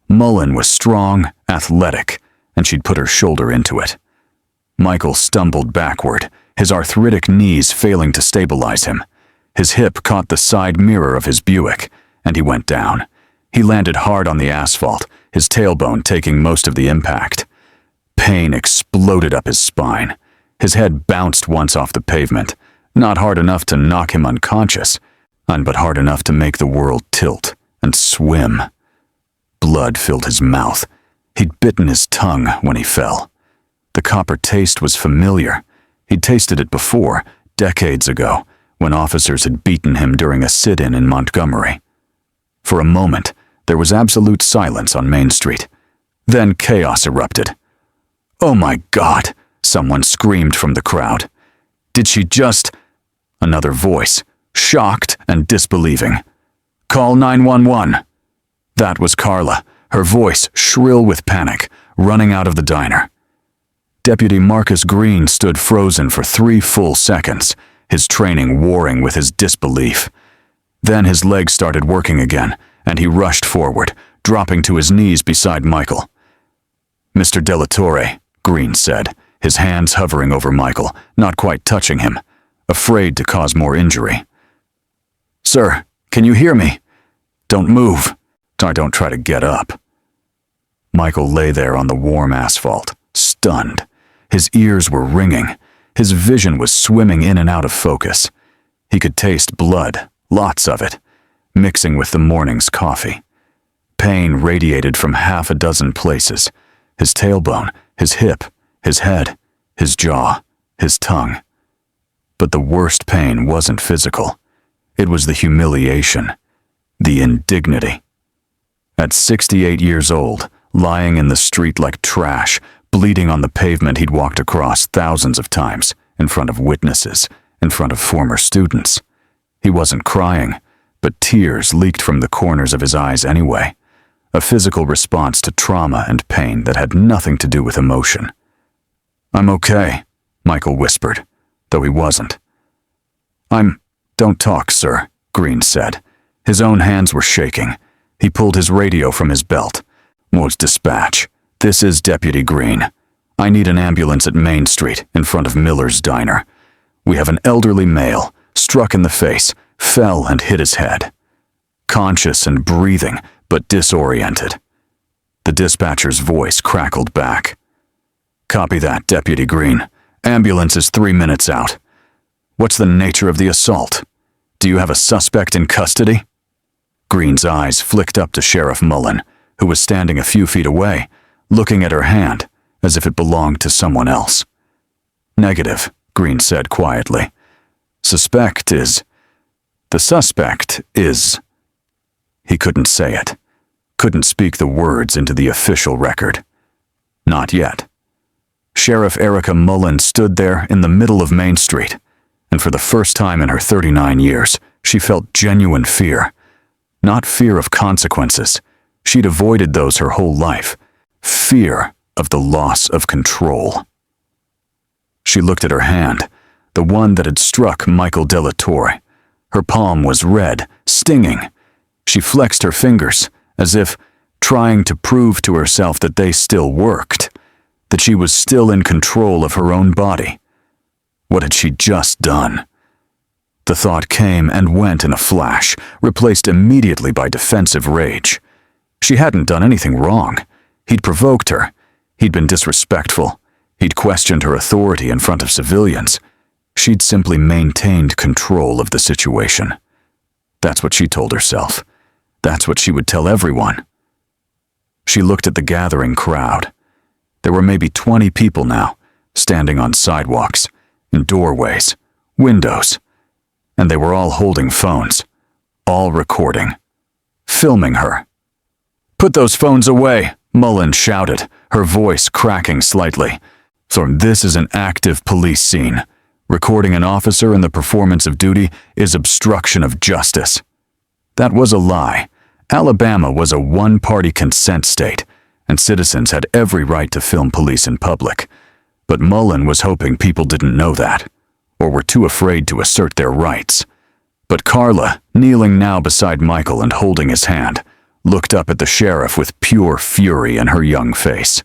Mullen was strong, athletic, and she'd put her shoulder into it. Michael stumbled backward, his arthritic knees failing to stabilize him. His hip caught the side mirror of his Buick, and he went down. He landed hard on the asphalt, his tailbone taking most of the impact. Pain exploded up his spine. His head bounced once off the pavement, not hard enough to knock him unconscious, but hard enough to make the world tilt and swim. Blood filled his mouth. He'd bitten his tongue when he fell. The copper taste was familiar. He'd tasted it before, decades ago, when officers had beaten him during a sit-in in Montgomery. For a moment, there was absolute silence on Main Street. Then chaos erupted. "Oh my God!" someone screamed from the crowd. "Did she just—" Another voice, shocked and disbelieving. "Call 911. That was Carla, her voice shrill with panic, running out of the diner. Deputy Marcus Green stood frozen for 3 full seconds, his training warring with his disbelief. Then his legs started working again, and he rushed forward, dropping to his knees beside Michael. "Mr. De La Torre," Green said, his hands hovering over Michael, not quite touching him, afraid to cause more injury. "Sir, can you hear me? Don't move. Don't try to get up." Michael lay there on the warm asphalt, stunned. His ears were ringing. His vision was swimming in and out of focus. He could taste blood, lots of it, mixing with the morning's coffee. Pain radiated from half a dozen places. His tailbone, his hip, his head, his jaw, his tongue. But the worst pain wasn't physical. It was the humiliation, the indignity. At 68 years old, lying in the street like trash, bleeding on the pavement he'd walked across thousands of times, in front of witnesses, in front of former students. He wasn't crying, but tears leaked from the corners of his eyes anyway, a physical response to trauma and pain that had nothing to do with emotion. "I'm okay," Michael whispered, though he wasn't. Don't talk, sir," Green said. His own hands were shaking. He pulled his radio from his belt. "Morse dispatch. This is Deputy Green. I need an ambulance at Main Street, in front of Miller's Diner. We have an elderly male, struck in the face, fell and hit his head. Conscious and breathing, but disoriented." The dispatcher's voice crackled back. "Copy that, Deputy Green. Ambulance is 3 minutes out. What's the nature of the assault? Do you have a suspect in custody?" Green's eyes flicked up to Sheriff Mullen, who was standing a few feet away, looking at her hand as if it belonged to someone else. "Negative," Green said quietly. The suspect is... He couldn't say it. Couldn't speak the words into the official record. Not yet. Sheriff Erica Mullen stood there in the middle of Main Street, and for the first time in her 39 years, she felt genuine fear. Not fear of consequences. She'd avoided those her whole life. Fear of the loss of control. She looked at her hand, the one that had struck Michael Delatorre. Her palm was red, stinging. She flexed her fingers, as if trying to prove to herself that they still worked, that she was still in control of her own body. What had she just done? The thought came and went in a flash, replaced immediately by defensive rage. She hadn't done anything wrong. He'd provoked her. He'd been disrespectful. He'd questioned her authority in front of civilians. She'd simply maintained control of the situation. That's what she told herself. That's what she would tell everyone. She looked at the gathering crowd. There were maybe 20 people now, standing on sidewalks, in doorways, windows, and they were all holding phones, all recording, filming her. "Put those phones away," Mullen shouted, her voice cracking slightly. "So this is an active police scene. Recording an officer in the performance of duty is obstruction of justice." That was a lie. Alabama was a one-party consent state, and citizens had every right to film police in public. But Mullen was hoping people didn't know that, or were too afraid to assert their rights. But Carla, kneeling now beside Michael and holding his hand, looked up at the sheriff with pure fury in her young face.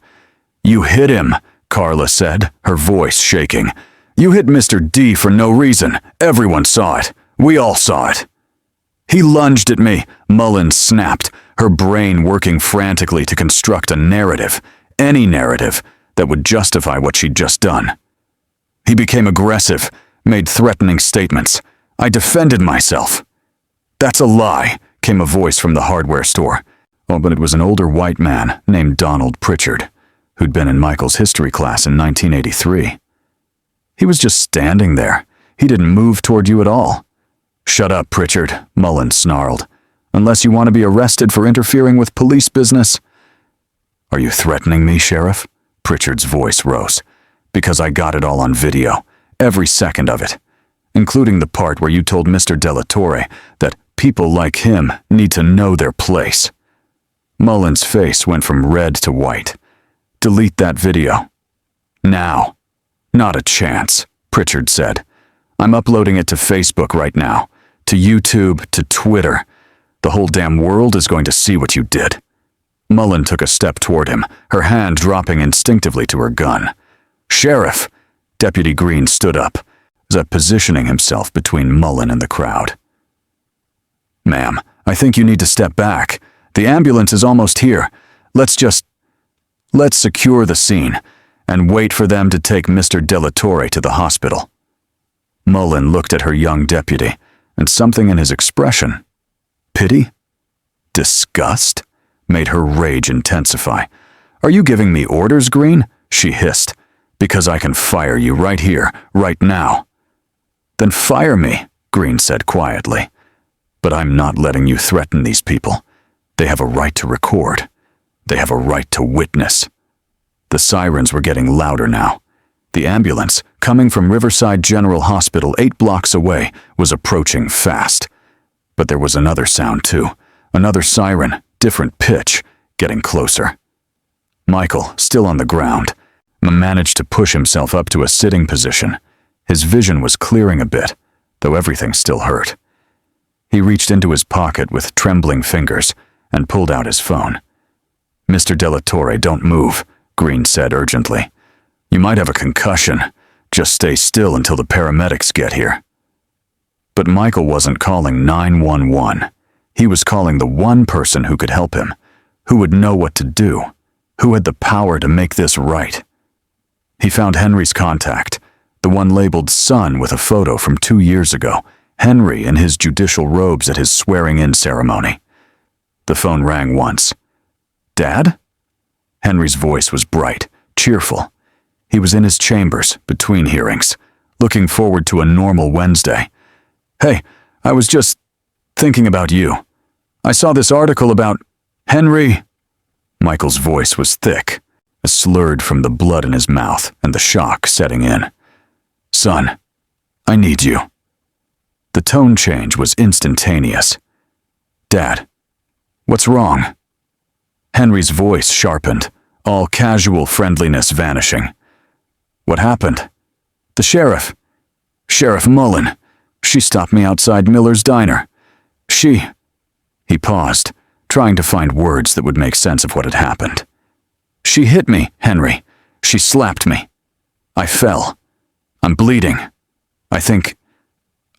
"You hit him," Carla said, her voice shaking. "You hit Mr. D for no reason. Everyone saw it. We all saw it." "He lunged at me," Mullen snapped, her brain working frantically to construct a narrative, any narrative, that would justify what she'd just done. "He became aggressive, made threatening statements. I defended myself." "That's a lie," came a voice from the hardware store. Oh, but it was an older white man named Donald Pritchard, who'd been in Michael's history class in 1983. "He was just standing there. He didn't move toward you at all." "Shut up, Pritchard," Mullen snarled. "Unless you want to be arrested for interfering with police business." "Are you threatening me, Sheriff?" Pritchard's voice rose. "Because I got it all on video, every second of it, including the part where you told Mr. Delatorre that people like him need to know their place." Mullen's face went from red to white. "Delete that video. Now." "Not a chance," Pritchard said. "I'm uploading it to Facebook right now, to YouTube, to Twitter. The whole damn world is going to see what you did." Mullen took a step toward him, her hand dropping instinctively to her gun. "Sheriff!" Deputy Green stood up, positioning himself between Mullen and the crowd. "Ma'am, I think you need to step back. The ambulance is almost here. Let's secure the scene and wait for them to take Mr. Delatorre to the hospital." Mullen looked at her young deputy, and something in his expression, pity, disgust, made her rage intensify. "Are you giving me orders, Green? she hissed. Because I can fire you right here, right now. Then fire me, Green said quietly. But I'm not letting you threaten these people. They have a right to record. They have a right to witness. The sirens were getting louder now. The ambulance, coming from Riverside General Hospital 8 blocks away, was approaching fast. But there was another sound too. Another siren, different pitch, getting closer. Michael, still on the ground, managed to push himself up to a sitting position. His vision was clearing a bit, though everything still hurt. He reached into his pocket with trembling fingers and pulled out his phone. "Mr. Delatorre, don't move," Green said urgently. "You might have a concussion. Just stay still until the paramedics get here." But Michael wasn't calling 911. He was calling the one person who could help him, who would know what to do, who had the power to make this right. He found Henry's contact, the one labeled son with a photo from 2 years ago, Henry in his judicial robes at his swearing-in ceremony. The phone rang once. "Dad?" Henry's voice was bright, cheerful. He was in his chambers, between hearings, looking forward to a normal Wednesday. "Hey, I was just thinking about you. I saw this article about Henry." Michael's voice was thick, slurred from the blood in his mouth and the shock setting in. "Son, I need you." The tone change was instantaneous. "Dad, what's wrong?" Henry's voice sharpened, all casual friendliness vanishing. "What happened?" "The sheriff. Sheriff Mullen. She stopped me outside Miller's diner. He paused, trying to find words that would make sense of what had happened. "She hit me, Henry. She slapped me. I fell. I'm bleeding. I think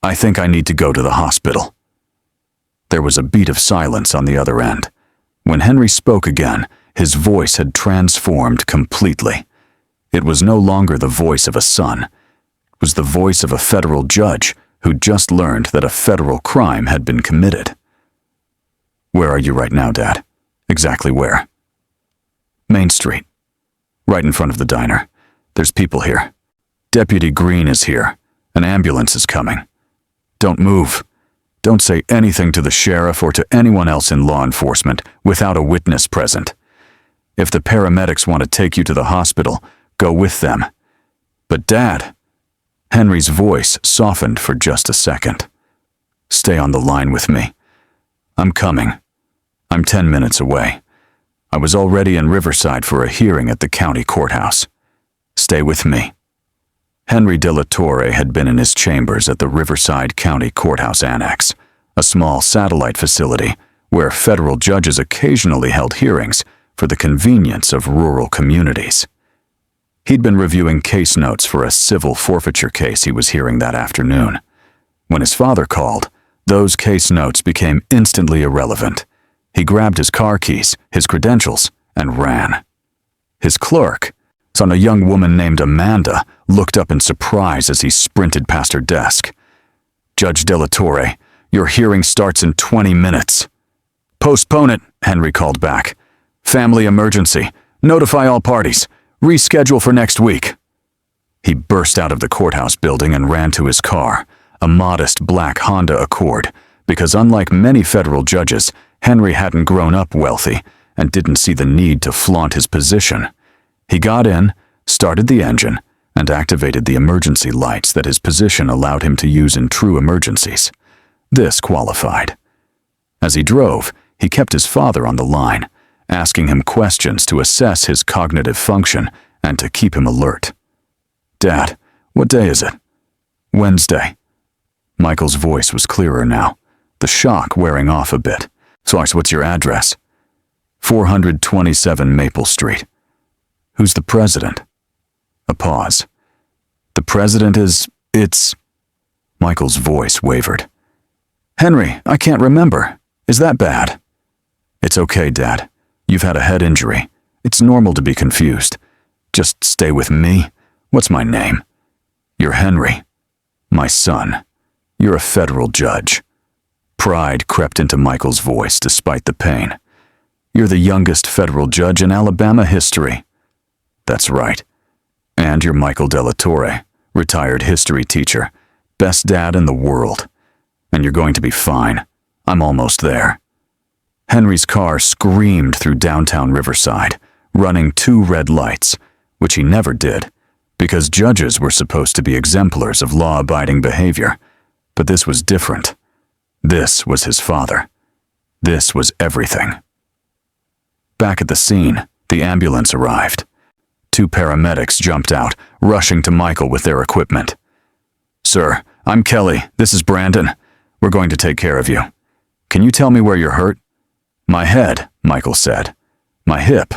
I need to go to the hospital." There was a beat of silence on the other end. When Henry spoke again, his voice had transformed completely. It was no longer the voice of a son. It was the voice of a federal judge who'd just learned that a federal crime had been committed. "Where are you right now, Dad? Exactly where?" "Main Street. Right in front of the diner. There's people here. Deputy Green is here. An ambulance is coming. Don't move. Don't say anything to the sheriff or to anyone else in law enforcement without a witness present. If the paramedics want to take you to the hospital, go with them. But Dad," Henry's voice softened for just a second. "Stay on the line with me. I'm coming. I'm 10 minutes away. I was already in Riverside for a hearing at the county courthouse. Stay with me." Henry Delatorre had been in his chambers at the Riverside County Courthouse Annex, a small satellite facility where federal judges occasionally held hearings for the convenience of rural communities. He'd been reviewing case notes for a civil forfeiture case he was hearing that afternoon. When his father called, those case notes became instantly irrelevant. He grabbed his car keys, his credentials, and ran. His clerk, son, a young woman named Amanda, looked up in surprise as he sprinted past her desk. "Judge Delatorre, your hearing starts in 20 minutes. "Postpone it," Henry called back. "Family emergency. Notify all parties. Reschedule for next week." He burst out of the courthouse building and ran to his car, a modest black Honda Accord, because unlike many federal judges, Henry hadn't grown up wealthy and didn't see the need to flaunt his position. He got in, started the engine, and activated the emergency lights that his position allowed him to use in true emergencies. This qualified. As he drove, he kept his father on the line, asking him questions to assess his cognitive function and to keep him alert. "Dad, what day is it?" "Wednesday." Michael's voice was clearer now, the shock wearing off a bit. "So what's your address?" 427 Maple Street. "Who's the president?" A pause. "The president it's..." Michael's voice wavered. "Henry, I can't remember. Is that bad?" "It's okay, Dad. You've had a head injury. It's normal to be confused. Just stay with me. What's my name?" "You're Henry. My son. You're a federal judge." Pride crept into Michael's voice despite the pain. "You're the youngest federal judge in Alabama history." That's right. And you're Michael Delatorre, retired history teacher, best dad in the world. And you're going to be fine. I'm almost there. Henry's car screamed through downtown Riverside, running 2 red lights, which he never did, because judges were supposed to be exemplars of law-abiding behavior. But this was different. This was his father. This was everything. Back at the scene, the ambulance arrived. 2 paramedics jumped out, rushing to Michael with their equipment. "Sir, I'm Kelly. This is Brandon. We're going to take care of you. Can you tell me where you're hurt?" "My head," Michael said. "My hip.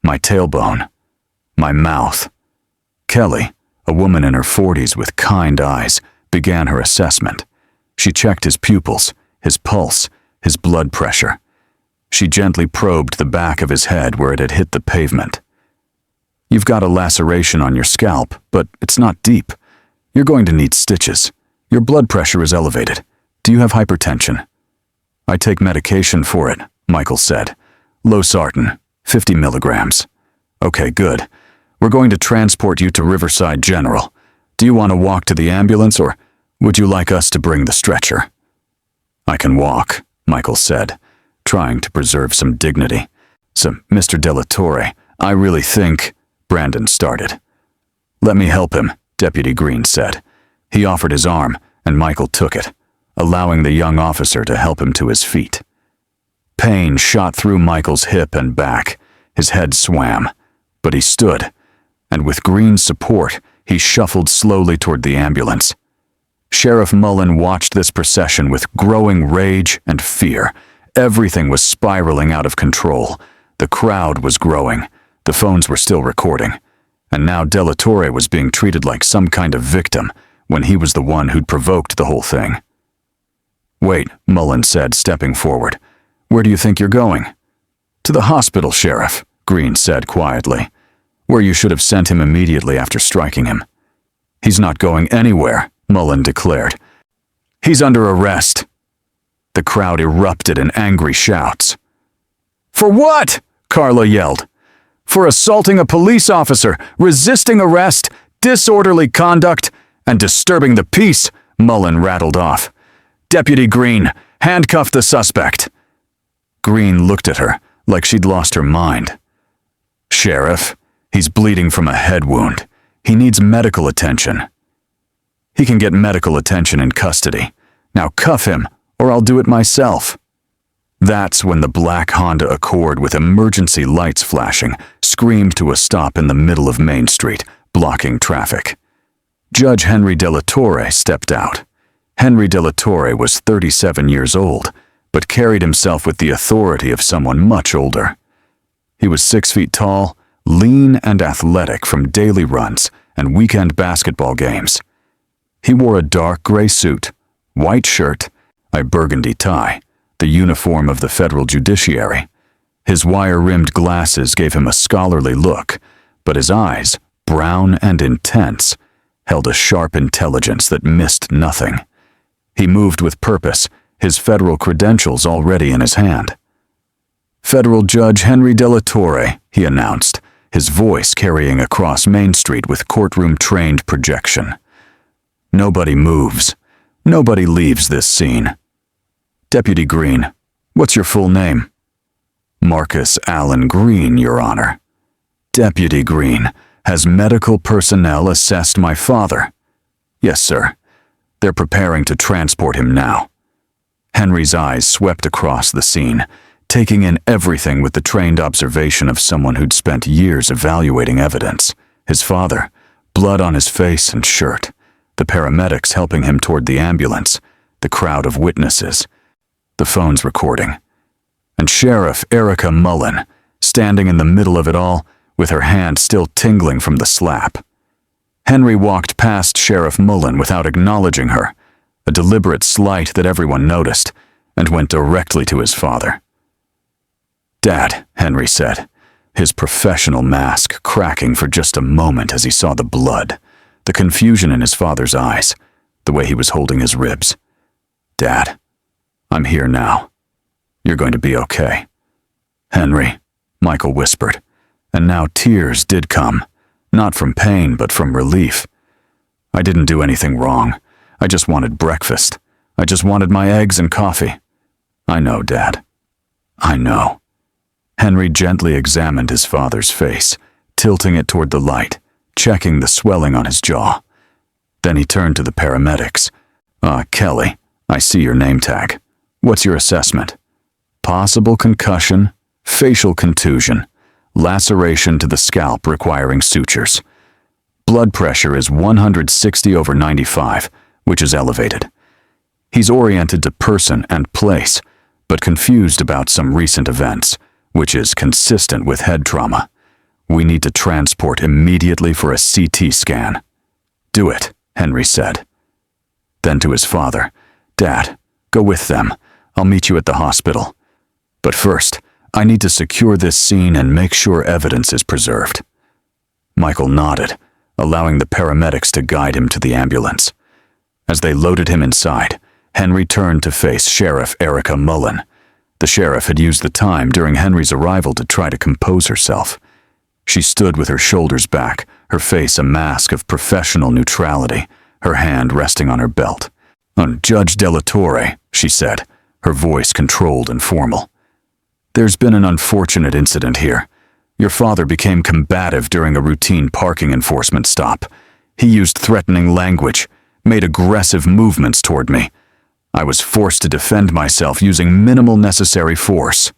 My tailbone. My mouth." Kelly, a woman in her 40s with kind eyes, began her assessment. She checked his pupils, his pulse, his blood pressure. She gently probed the back of his head where it had hit the pavement. "You've got a laceration on your scalp, but it's not deep. You're going to need stitches. Your blood pressure is elevated. Do you have hypertension?" "I take medication for it," Michael said. "Losartan, 50 milligrams. "Okay, good. We're going to transport you to Riverside General. Do you want to walk to the ambulance, or would you like us to bring the stretcher?" "I can walk," Michael said, trying to preserve some dignity. "So, Mr. Delatorre, I really think—" Brandon started. "Let me help him," Deputy Green said. He offered his arm, and Michael took it, allowing the young officer to help him to his feet. Pain shot through Michael's hip and back. His head swam, but he stood, and with Green's support, he shuffled slowly toward the ambulance. Sheriff Mullen watched this procession with growing rage and fear. Everything was spiraling out of control. The crowd was growing. The phones were still recording. And now Delatorre was being treated like some kind of victim when he was the one who'd provoked the whole thing. "Wait," Mullen said, stepping forward. "Where do you think you're going?" "To the hospital, Sheriff," Green said quietly. "Where you should have sent him immediately after striking him." "He's not going anywhere," Mullen declared. "He's under arrest." The crowd erupted in angry shouts. "For what?" Carla yelled. "For assaulting a police officer, resisting arrest, disorderly conduct, and disturbing the peace," Mullen rattled off. "Deputy Green, handcuff the suspect." Green looked at her like she'd lost her mind. "Sheriff, he's bleeding from a head wound. He needs medical attention." "He can get medical attention in custody. Now cuff him, or I'll do it myself." That's when the black Honda Accord with emergency lights flashing screamed to a stop in the middle of Main Street, blocking traffic. Judge Henry Delatorre stepped out. Henry Delatorre was 37 years old, but carried himself with the authority of someone much older. He was 6 feet tall, lean and athletic from daily runs and weekend basketball games. He wore a dark gray suit, white shirt, a burgundy tie, the uniform of the federal judiciary. His wire-rimmed glasses gave him a scholarly look, but his eyes, brown and intense, held a sharp intelligence that missed nothing. He moved with purpose, his federal credentials already in his hand. "Federal Judge Henry Delatorre," he announced, his voice carrying across Main Street with courtroom-trained projection. "Nobody moves. Nobody leaves this scene. Deputy Green, what's your full name?" "Marcus Allen Green, Your Honor." "Deputy Green, has medical personnel assessed my father?" "Yes, sir. They're preparing to transport him now." Henry's eyes swept across the scene, taking in everything with the trained observation of someone who'd spent years evaluating evidence. His father, blood on his face and shirt, the paramedics helping him toward the ambulance, the crowd of witnesses, the phones recording, and Sheriff Erica Mullen, standing in the middle of it all, with her hand still tingling from the slap. Henry walked past Sheriff Mullen without acknowledging her, a deliberate slight that everyone noticed, and went directly to his father. "Dad," Henry said, his professional mask cracking for just a moment as he saw the blood, the confusion in his father's eyes, the way he was holding his ribs. "Dad, I'm here now. You're going to be okay." "Henry," Michael whispered, and now tears did come, not from pain but from relief. I didn't do anything wrong. I just wanted breakfast. I just wanted my eggs and coffee. I know, Dad. I know. Henry gently examined his father's face, tilting it toward the light, checking the swelling on his jaw. Then he turned to the paramedics. Kelly, I see your name tag. What's your assessment? Possible concussion, facial contusion, laceration to the scalp requiring sutures. Blood pressure is 160/95, which is elevated. He's oriented to person and place, but confused about some recent events, which is consistent with head trauma. We need to transport immediately for a CT scan. Do it, Henry said. Then to his father, Dad, go with them. I'll meet you at the hospital. But first, I need to secure this scene and make sure evidence is preserved. Michael nodded, allowing the paramedics to guide him to the ambulance. As they loaded him inside, Henry turned to face Sheriff Erica Mullen. The sheriff had used the time during Henry's arrival to try to compose herself. She stood with her shoulders back, her face a mask of professional neutrality, her hand resting on her belt. Judge Della Torre, she said, her voice controlled and formal. There's been an unfortunate incident here. Your father became combative during a routine parking enforcement stop. He used threatening language, made aggressive movements toward me. I was forced to defend myself using minimal necessary force.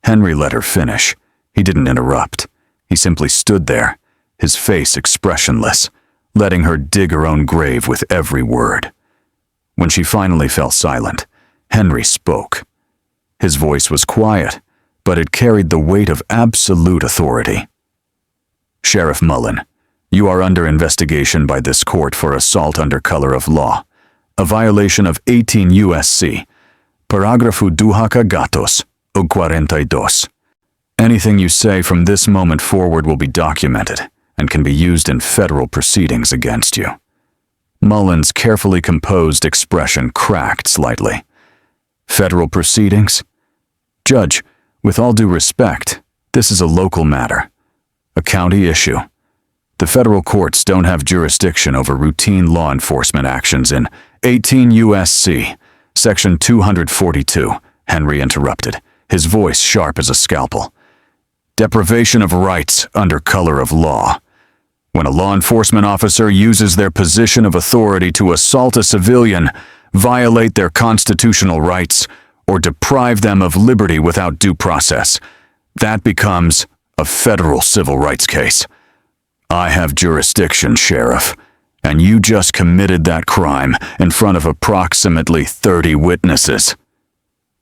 Henry let her finish. He didn't interrupt. He simply stood there, his face expressionless, letting her dig her own grave with every word. When she finally fell silent, Henry spoke. His voice was quiet, but it carried the weight of absolute authority. Sheriff Mullen, you are under investigation by this court for assault under color of law, a violation of 18 U.S.C., Paragrafo 2 gatos, o 42. Anything you say from this moment forward will be documented and can be used in federal proceedings against you. Mullen's carefully composed expression cracked slightly. Federal proceedings? Judge, with all due respect, this is a local matter, a county issue. The federal courts don't have jurisdiction over routine law enforcement actions in 18 U.S.C., Section 242, Henry interrupted, his voice sharp as a scalpel. Deprivation of rights under color of law. When a law enforcement officer uses their position of authority to assault a civilian, violate their constitutional rights, or deprive them of liberty without due process, that becomes a federal civil rights case. I have jurisdiction, Sheriff, and you just committed that crime in front of approximately 30 witnesses.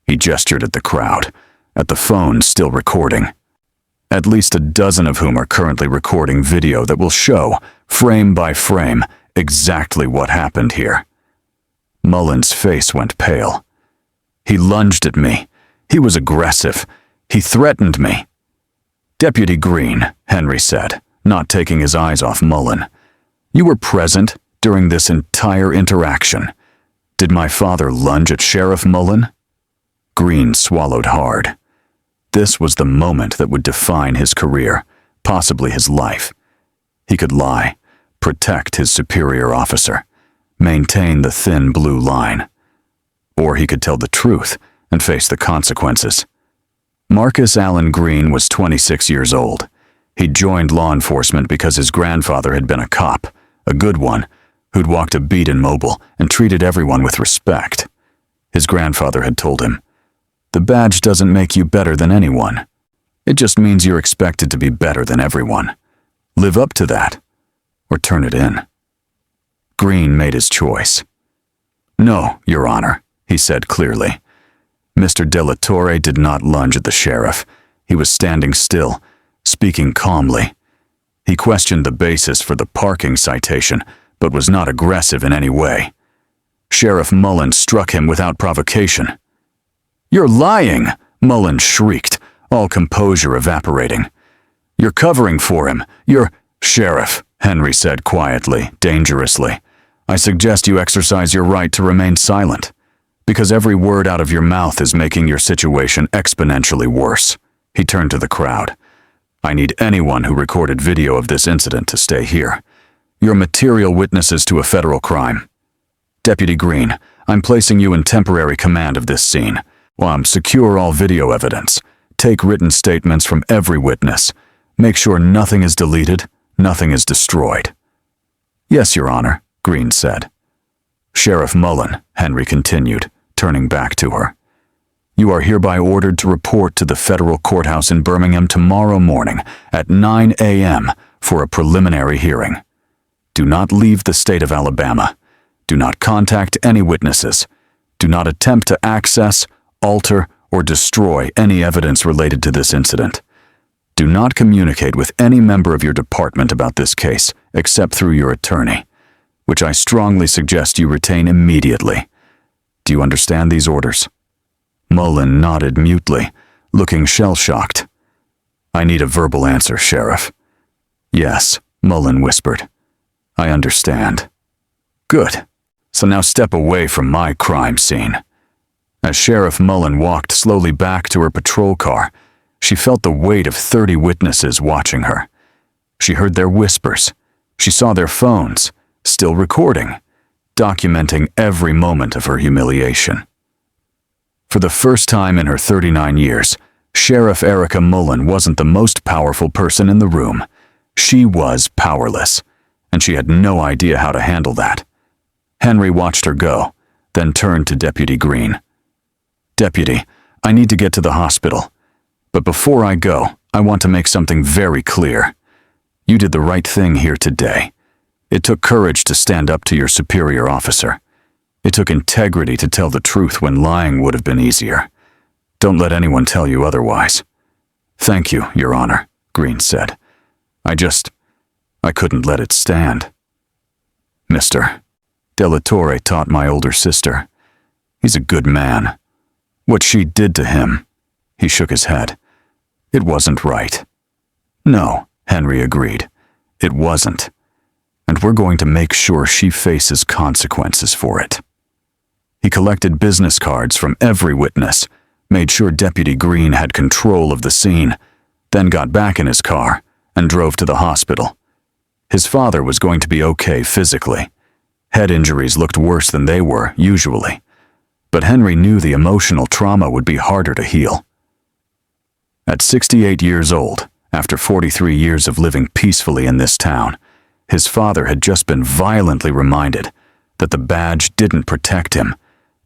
He gestured at the crowd, at the phone still recording. At least a dozen of whom are currently recording video that will show, frame by frame, exactly what happened here. Mullen's face went pale. He lunged at me. He was aggressive. He threatened me. Deputy Green, Henry said, not taking his eyes off Mullen. You were present during this entire interaction. Did my father lunge at Sheriff Mullen? Green swallowed hard. This was the moment that would define his career, possibly his life. He could lie, protect his superior officer, maintain the thin blue line. Or he could tell the truth and face the consequences. Marcus Allen Green was 26 years old. He'd joined law enforcement because his grandfather had been a cop, a good one, who'd walked a beat in Mobile and treated everyone with respect. His grandfather had told him, "The badge doesn't make you better than anyone. It just means you're expected to be better than everyone. Live up to that, or turn it in." Green made his choice. "No, Your Honor," he said clearly. Mr. Della Torre did not lunge at the sheriff. He was standing still, speaking calmly. He questioned the basis for the parking citation, but was not aggressive in any way. Sheriff Mullen struck him without provocation. "You're lying!" Mullen shrieked, all composure evaporating. "You're covering for him. You're—" "Sheriff," Henry said quietly, dangerously, "I suggest you exercise your right to remain silent, because every word out of your mouth is making your situation exponentially worse." He turned to the crowd. I need anyone who recorded video of this incident to stay here. You're material witnesses to a federal crime. Deputy Green, I'm placing you in temporary command of this scene. Secure all video evidence. Take written statements from every witness. Make sure nothing is deleted, nothing is destroyed. Yes, Your Honor, Green said. Sheriff Mullen, Henry continued, turning back to her. You are hereby ordered to report to the federal courthouse in Birmingham tomorrow morning at 9 a.m. for a preliminary hearing. Do not leave the state of Alabama. Do not contact any witnesses. Do not attempt to access, alter, or destroy any evidence related to this incident. Do not communicate with any member of your department about this case, except through your attorney, which I strongly suggest you retain immediately. Do you understand these orders? Mullen nodded mutely, looking shell-shocked. I need a verbal answer, Sheriff. Yes, Mullen whispered. I understand. Good. So now step away from my crime scene. As Sheriff Mullen walked slowly back to her patrol car, she felt the weight of 30 witnesses watching her. She heard their whispers. She saw their phones, still recording, documenting every moment of her humiliation. For the first time in her 39 years, Sheriff Erica Mullen wasn't the most powerful person in the room. She was powerless, and she had no idea how to handle that. Henry watched her go, then turned to Deputy Green. Deputy, I need to get to the hospital. But before I go, I want to make something very clear. You did the right thing here today. It took courage to stand up to your superior officer. It took integrity to tell the truth when lying would have been easier. Don't let anyone tell you otherwise. Thank you, Your Honor, Green said. I couldn't let it stand. Mr. Delatorre taught my older sister. He's a good man. What she did to him, he shook his head. It wasn't right. No, Henry agreed. It wasn't. And we're going to make sure she faces consequences for it. He collected business cards from every witness, made sure Deputy Green had control of the scene, then got back in his car and drove to the hospital. His father was going to be okay physically. Head injuries looked worse than they were, usually. But Henry knew the emotional trauma would be harder to heal. At 68 years old, after 43 years of living peacefully in this town, his father had just been violently reminded that the badge didn't protect him,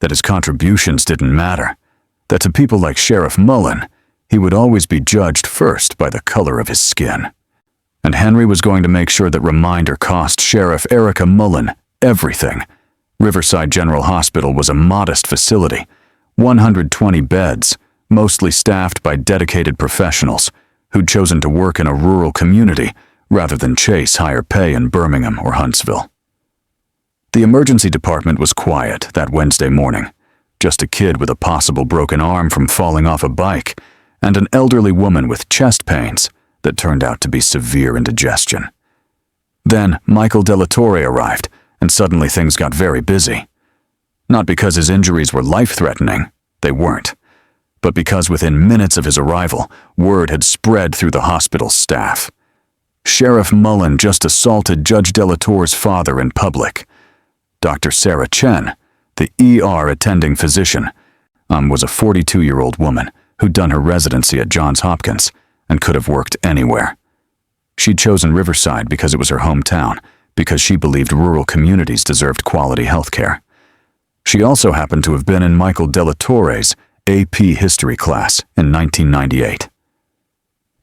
that his contributions didn't matter, that to people like Sheriff Mullen, he would always be judged first by the color of his skin. And Henry was going to make sure that reminder cost Sheriff Erica Mullen everything. Riverside General Hospital was a modest facility, 120 beds, mostly staffed by dedicated professionals who'd chosen to work in a rural community rather than chase higher pay in Birmingham or Huntsville. The emergency department was quiet that Wednesday morning. Just a kid with a possible broken arm from falling off a bike, and an elderly woman with chest pains that turned out to be severe indigestion. Then Michael Delatorre arrived, and suddenly things got very busy. Not because his injuries were life-threatening, they weren't, but because within minutes of his arrival, word had spread through the hospital staff. Sheriff Mullen just assaulted Judge Delatorre's father in public. Dr. Sarah Chen, the ER attending physician, was a 42-year-old woman who'd done her residency at Johns Hopkins and could have worked anywhere. She'd chosen Riverside because it was her hometown, because she believed rural communities deserved quality health care. She also happened to have been in Michael Delatorre's AP history class in 1998.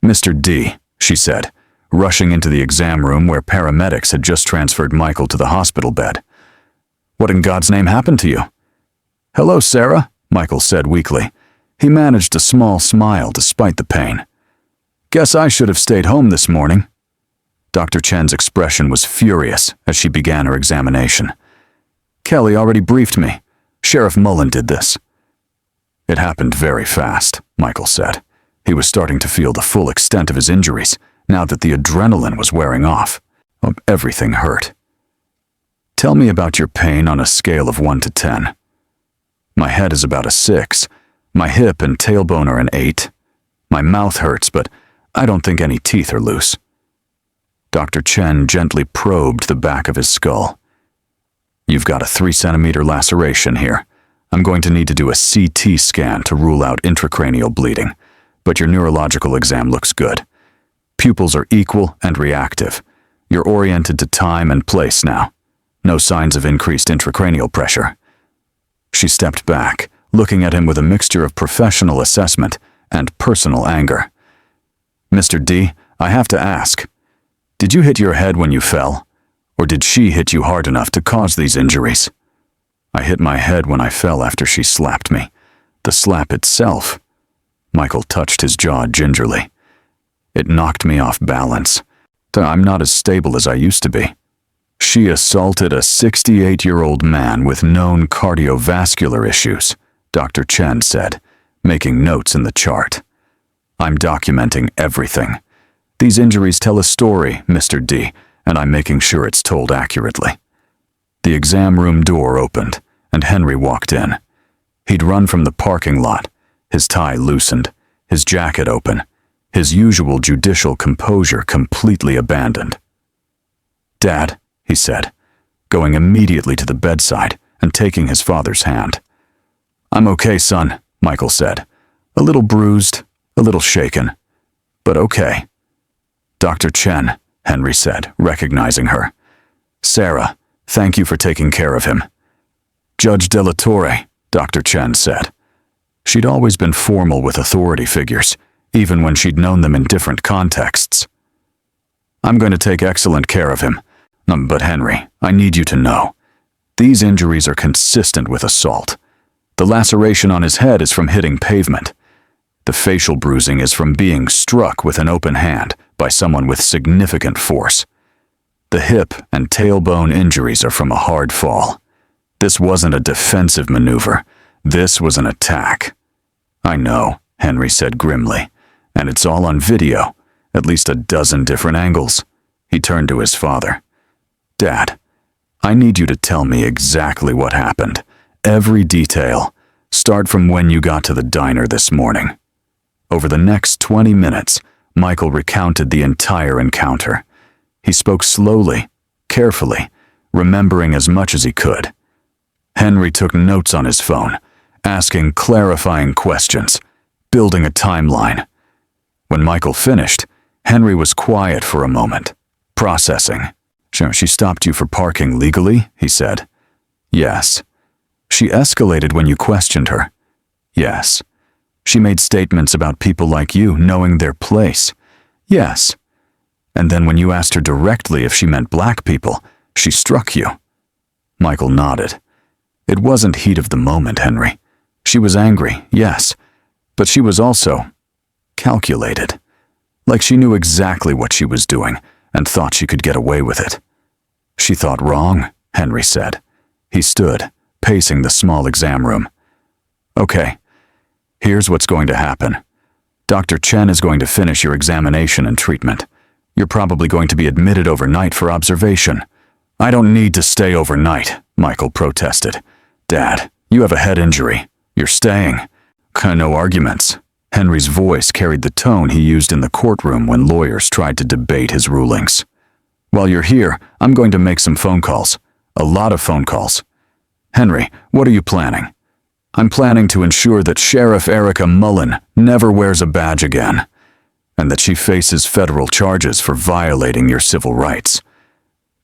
Mr. D, she said, rushing into the exam room where paramedics had just transferred Michael to the hospital bed. What in God's name happened to you? Hello, Sarah, Michael said weakly. He managed a small smile despite the pain. Guess I should have stayed home this morning. Dr. Chen's expression was furious as she began her examination. Kelly already briefed me. Sheriff Mullen did this. It happened very fast, Michael said. He was starting to feel the full extent of his injuries now that the adrenaline was wearing off. Everything hurt. Tell me about your pain on a scale of 1 to 10. My head is about a 6. My hip and tailbone are an 8. My mouth hurts, but I don't think any teeth are loose. Dr. Chen gently probed the back of his skull. You've got a 3-centimeter laceration here. I'm going to need to do a CT scan to rule out intracranial bleeding, but your neurological exam looks good. Pupils are equal and reactive. You're oriented to time and place now. No signs of increased intracranial pressure. She stepped back, looking at him with a mixture of professional assessment and personal anger. Mr. D, I have to ask, did you hit your head when you fell? Or did she hit you hard enough to cause these injuries? I hit my head when I fell after she slapped me. The slap itself. Michael touched his jaw gingerly. It knocked me off balance. I'm not as stable as I used to be. She assaulted a 68-year-old man with known cardiovascular issues, Dr. Chen said, making notes in the chart. I'm documenting everything. These injuries tell a story, Mr. D, and I'm making sure it's told accurately. The exam room door opened, and Henry walked in. He'd run from the parking lot, his tie loosened, his jacket open, his usual judicial composure completely abandoned. Dad, he said, going immediately to the bedside and taking his father's hand. I'm okay, son, Michael said. A little bruised, a little shaken, but okay. Dr. Chen, Henry said, recognizing her. Sarah, thank you for taking care of him. Judge De La Torre, Dr. Chen said. She'd always been formal with authority figures, even when she'd known them in different contexts. I'm going to take excellent care of him. But Henry, I need you to know. These injuries are consistent with assault. The laceration on his head is from hitting pavement. The facial bruising is from being struck with an open hand by someone with significant force. The hip and tailbone injuries are from a hard fall. This wasn't a defensive maneuver. This was an attack. I know, Henry said grimly, and it's all on video, at least a dozen different angles. He turned to his father. Dad, I need you to tell me exactly what happened. Every detail. Start from when you got to the diner this morning. Over the next 20 minutes, Michael recounted the entire encounter. He spoke slowly, carefully, remembering as much as he could. Henry took notes on his phone, asking clarifying questions, building a timeline. When Michael finished, Henry was quiet for a moment, processing. She stopped you for parking legally, he said. Yes. She escalated when you questioned her. Yes. She made statements about people like you knowing their place. Yes. And then when you asked her directly if she meant black people, she struck you. Michael nodded. It wasn't heat of the moment, Henry. She was angry, yes, but she was also calculated. Like she knew exactly what she was doing and thought she could get away with it. She thought wrong, Henry said. He stood, pacing the small exam room. Okay, here's what's going to happen. Dr. Chen is going to finish your examination and treatment. You're probably going to be admitted overnight for observation. I don't need to stay overnight, Michael protested. Dad, you have a head injury. You're staying. No arguments. Henry's voice carried the tone he used in the courtroom when lawyers tried to debate his rulings. While you're here, I'm going to make some phone calls. A lot of phone calls. Henry, what are you planning? I'm planning to ensure that Sheriff Erica Mullen never wears a badge again, and that she faces federal charges for violating your civil rights.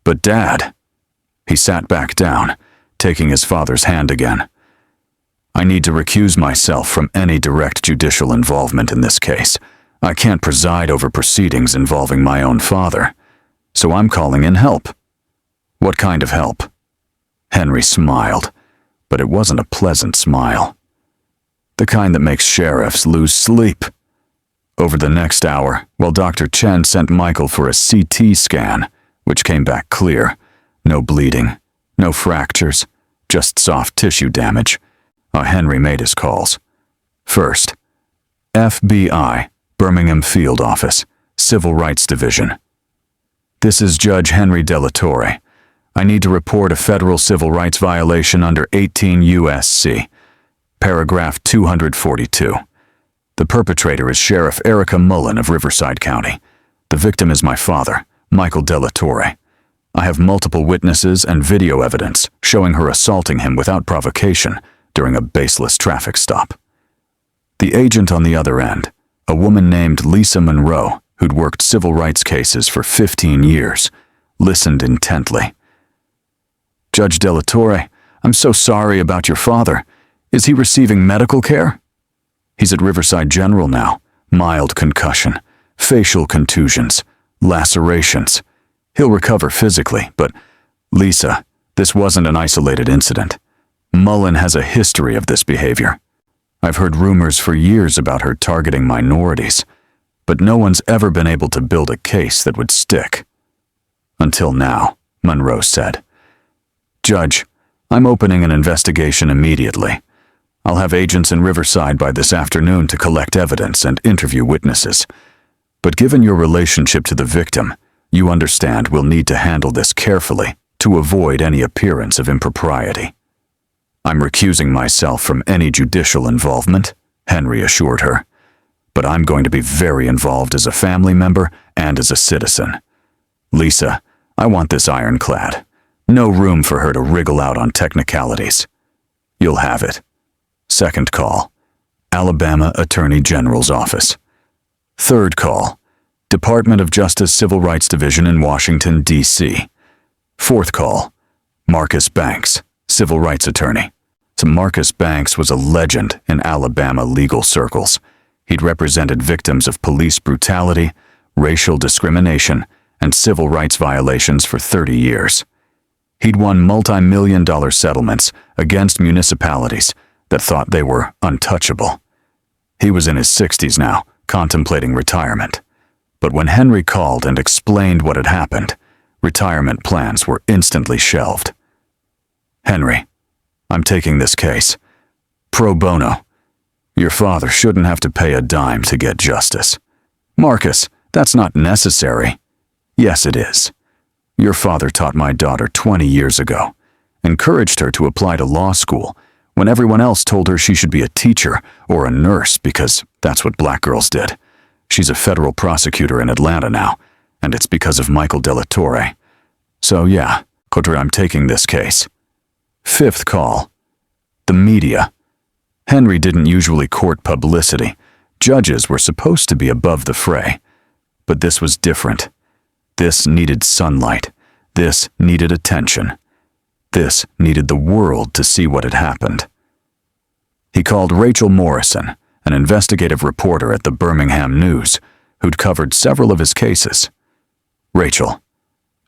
But Dad, he sat back down, taking his father's hand again. I need to recuse myself from any direct judicial involvement in this case. I can't preside over proceedings involving my own father, so I'm calling in help. What kind of help? Henry smiled, but it wasn't a pleasant smile. The kind that makes sheriffs lose sleep. Over the next hour, while Dr. Chen sent Michael for a CT scan, which came back clear, no bleeding, no fractures, just soft tissue damage, Henry made his calls. First, FBI, Birmingham Field Office, Civil Rights Division. This is Judge Henry De La Torre. I need to report a federal civil rights violation under 18 U.S.C., paragraph 242. The perpetrator is Sheriff Erica Mullen of Riverside County. The victim is my father, Michael Delatorre. I have multiple witnesses and video evidence showing her assaulting him without provocation during a baseless traffic stop. The agent on the other end, a woman named Lisa Monroe, who'd worked civil rights cases for 15 years, listened intently. Judge Delatorre, I'm so sorry about your father. Is he receiving medical care? He's at Riverside General now. Mild concussion, facial contusions, lacerations. He'll recover physically, but Lisa, this wasn't an isolated incident. Mullen has a history of this behavior. I've heard rumors for years about her targeting minorities, but no one's ever been able to build a case that would stick. Until now, Monroe said. Judge, I'm opening an investigation immediately. I'll have agents in Riverside by this afternoon to collect evidence and interview witnesses. But given your relationship to the victim, you understand we'll need to handle this carefully to avoid any appearance of impropriety. I'm recusing myself from any judicial involvement, Henry assured her. But I'm going to be very involved as a family member and as a citizen. Lisa, I want this ironclad. No room for her to wriggle out on technicalities. You'll have it. Second call, Alabama Attorney General's Office. Third call, Department of Justice Civil Rights Division in Washington, D.C. Fourth call, Marcus Banks, Civil Rights Attorney. Marcus Banks was a legend in Alabama legal circles. He'd represented victims of police brutality, racial discrimination, and civil rights violations for 30 years. He'd won multi-million-dollar settlements against municipalities that thought they were untouchable. He was in his 60s now, contemplating retirement. But when Henry called and explained what had happened, retirement plans were instantly shelved. Henry, I'm taking this case. Pro bono. Your father shouldn't have to pay a dime to get justice. Marcus, that's not necessary. Yes, it is. Your father taught my daughter 20 years ago, encouraged her to apply to law school when everyone else told her she should be a teacher or a nurse because that's what black girls did. She's a federal prosecutor in Atlanta now, and it's because of Michael Delatorre. So yeah, I'm taking this case. Fifth call. The media. Henry didn't usually court publicity. Judges were supposed to be above the fray. But this was different. This needed sunlight. This needed attention. This needed the world to see what had happened. He called Rachel Morrison, an investigative reporter at the Birmingham News, who'd covered several of his cases. Rachel,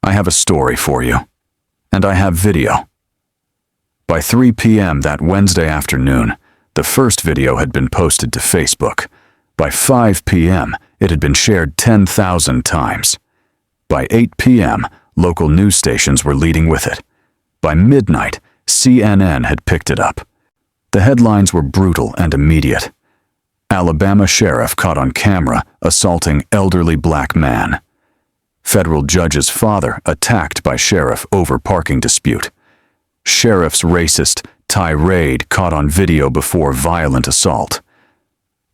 I have a story for you. And I have video. By 3 p.m. that Wednesday afternoon, the first video had been posted to Facebook. By 5 p.m., it had been shared 10,000 times. By 8 p.m., local news stations were leading with it. By midnight, CNN had picked it up. The headlines were brutal and immediate. Alabama sheriff caught on camera assaulting elderly black man. Federal judge's father attacked by sheriff over parking dispute. Sheriff's racist tirade caught on video before violent assault.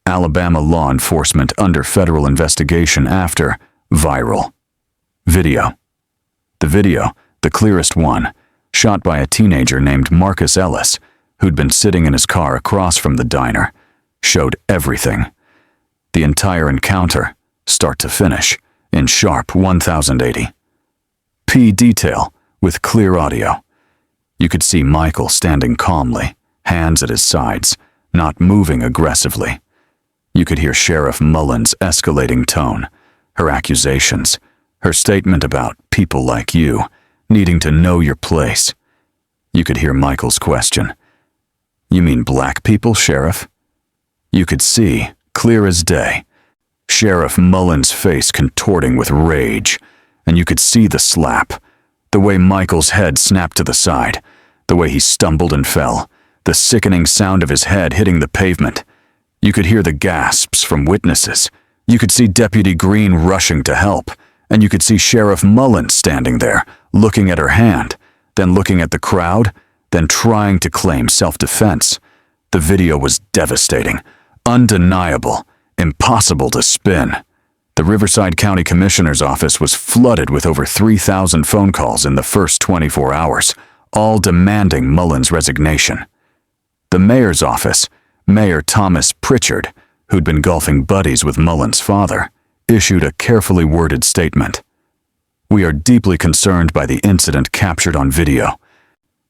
Alabama law enforcement under federal investigation after viral. Video. The video, the clearest one, shot by a teenager named Marcus Ellis, who'd been sitting in his car across from the diner, showed everything. The entire encounter, start to finish, in sharp 1080. P detail with clear audio. You could see Michael standing calmly, hands at his sides, not moving aggressively. You could hear Sheriff Mullen's escalating tone, her accusations, her statement about people like you needing to know your place. You could hear Michael's question. You mean black people, Sheriff? You could see, clear as day, Sheriff Mullen's face contorting with rage, and you could see the slap, the way Michael's head snapped to the side, the way he stumbled and fell, the sickening sound of his head hitting the pavement. You could hear the gasps from witnesses. You could see Deputy Green rushing to help, and you could see Sheriff Mullen standing there, looking at her hand, then looking at the crowd, then trying to claim self-defense. The video was devastating, Undeniable, impossible to spin. The Riverside County Commissioner's office was flooded with over 3,000 phone calls in the first 24 hours, all demanding Mullen's resignation. The mayor's office, Mayor Thomas Pritchard, who'd been golfing buddies with Mullen's father, issued a carefully worded statement. "We are deeply concerned by the incident captured on video.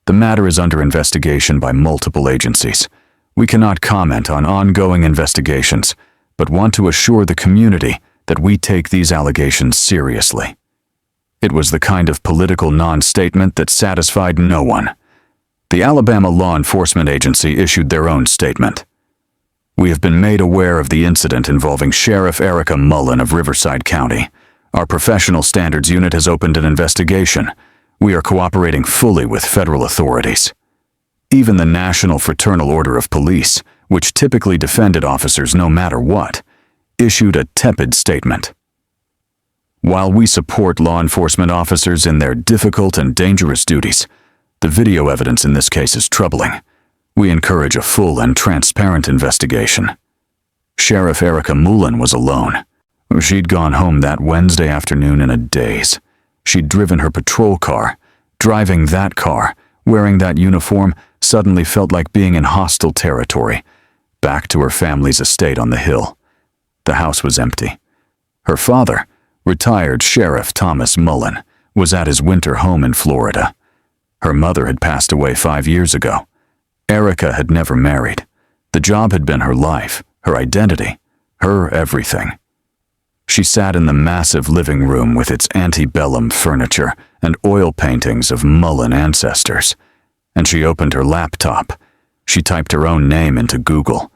The matter is under investigation by multiple agencies. We cannot comment on ongoing investigations, but want to assure the community that we take these allegations seriously." It was the kind of political non-statement that satisfied no one. The Alabama Law Enforcement Agency issued their own statement. "We have been made aware of the incident involving Sheriff Erica Mullen of Riverside County. Our professional standards unit has opened an investigation. We are cooperating fully with federal authorities." Even the National Fraternal Order of Police, which typically defended officers no matter what, issued a tepid statement. "While we support law enforcement officers in their difficult and dangerous duties, the video evidence in this case is troubling. We encourage a full and transparent investigation." Sheriff Erica Mullen was alone. She'd gone home that Wednesday afternoon in a daze. She'd driven her patrol car. Driving that car, wearing that uniform, suddenly felt like being in hostile territory, back to her family's estate on the hill. The house was empty. Her father, retired Sheriff Thomas Mullen, was at his winter home in Florida. Her mother had passed away 5 years ago. Erica had never married. The job had been her life, her identity, her everything. She sat in the massive living room with its antebellum furniture and oil paintings of Mullen ancestors, and she opened her laptop. She typed her own name into Google.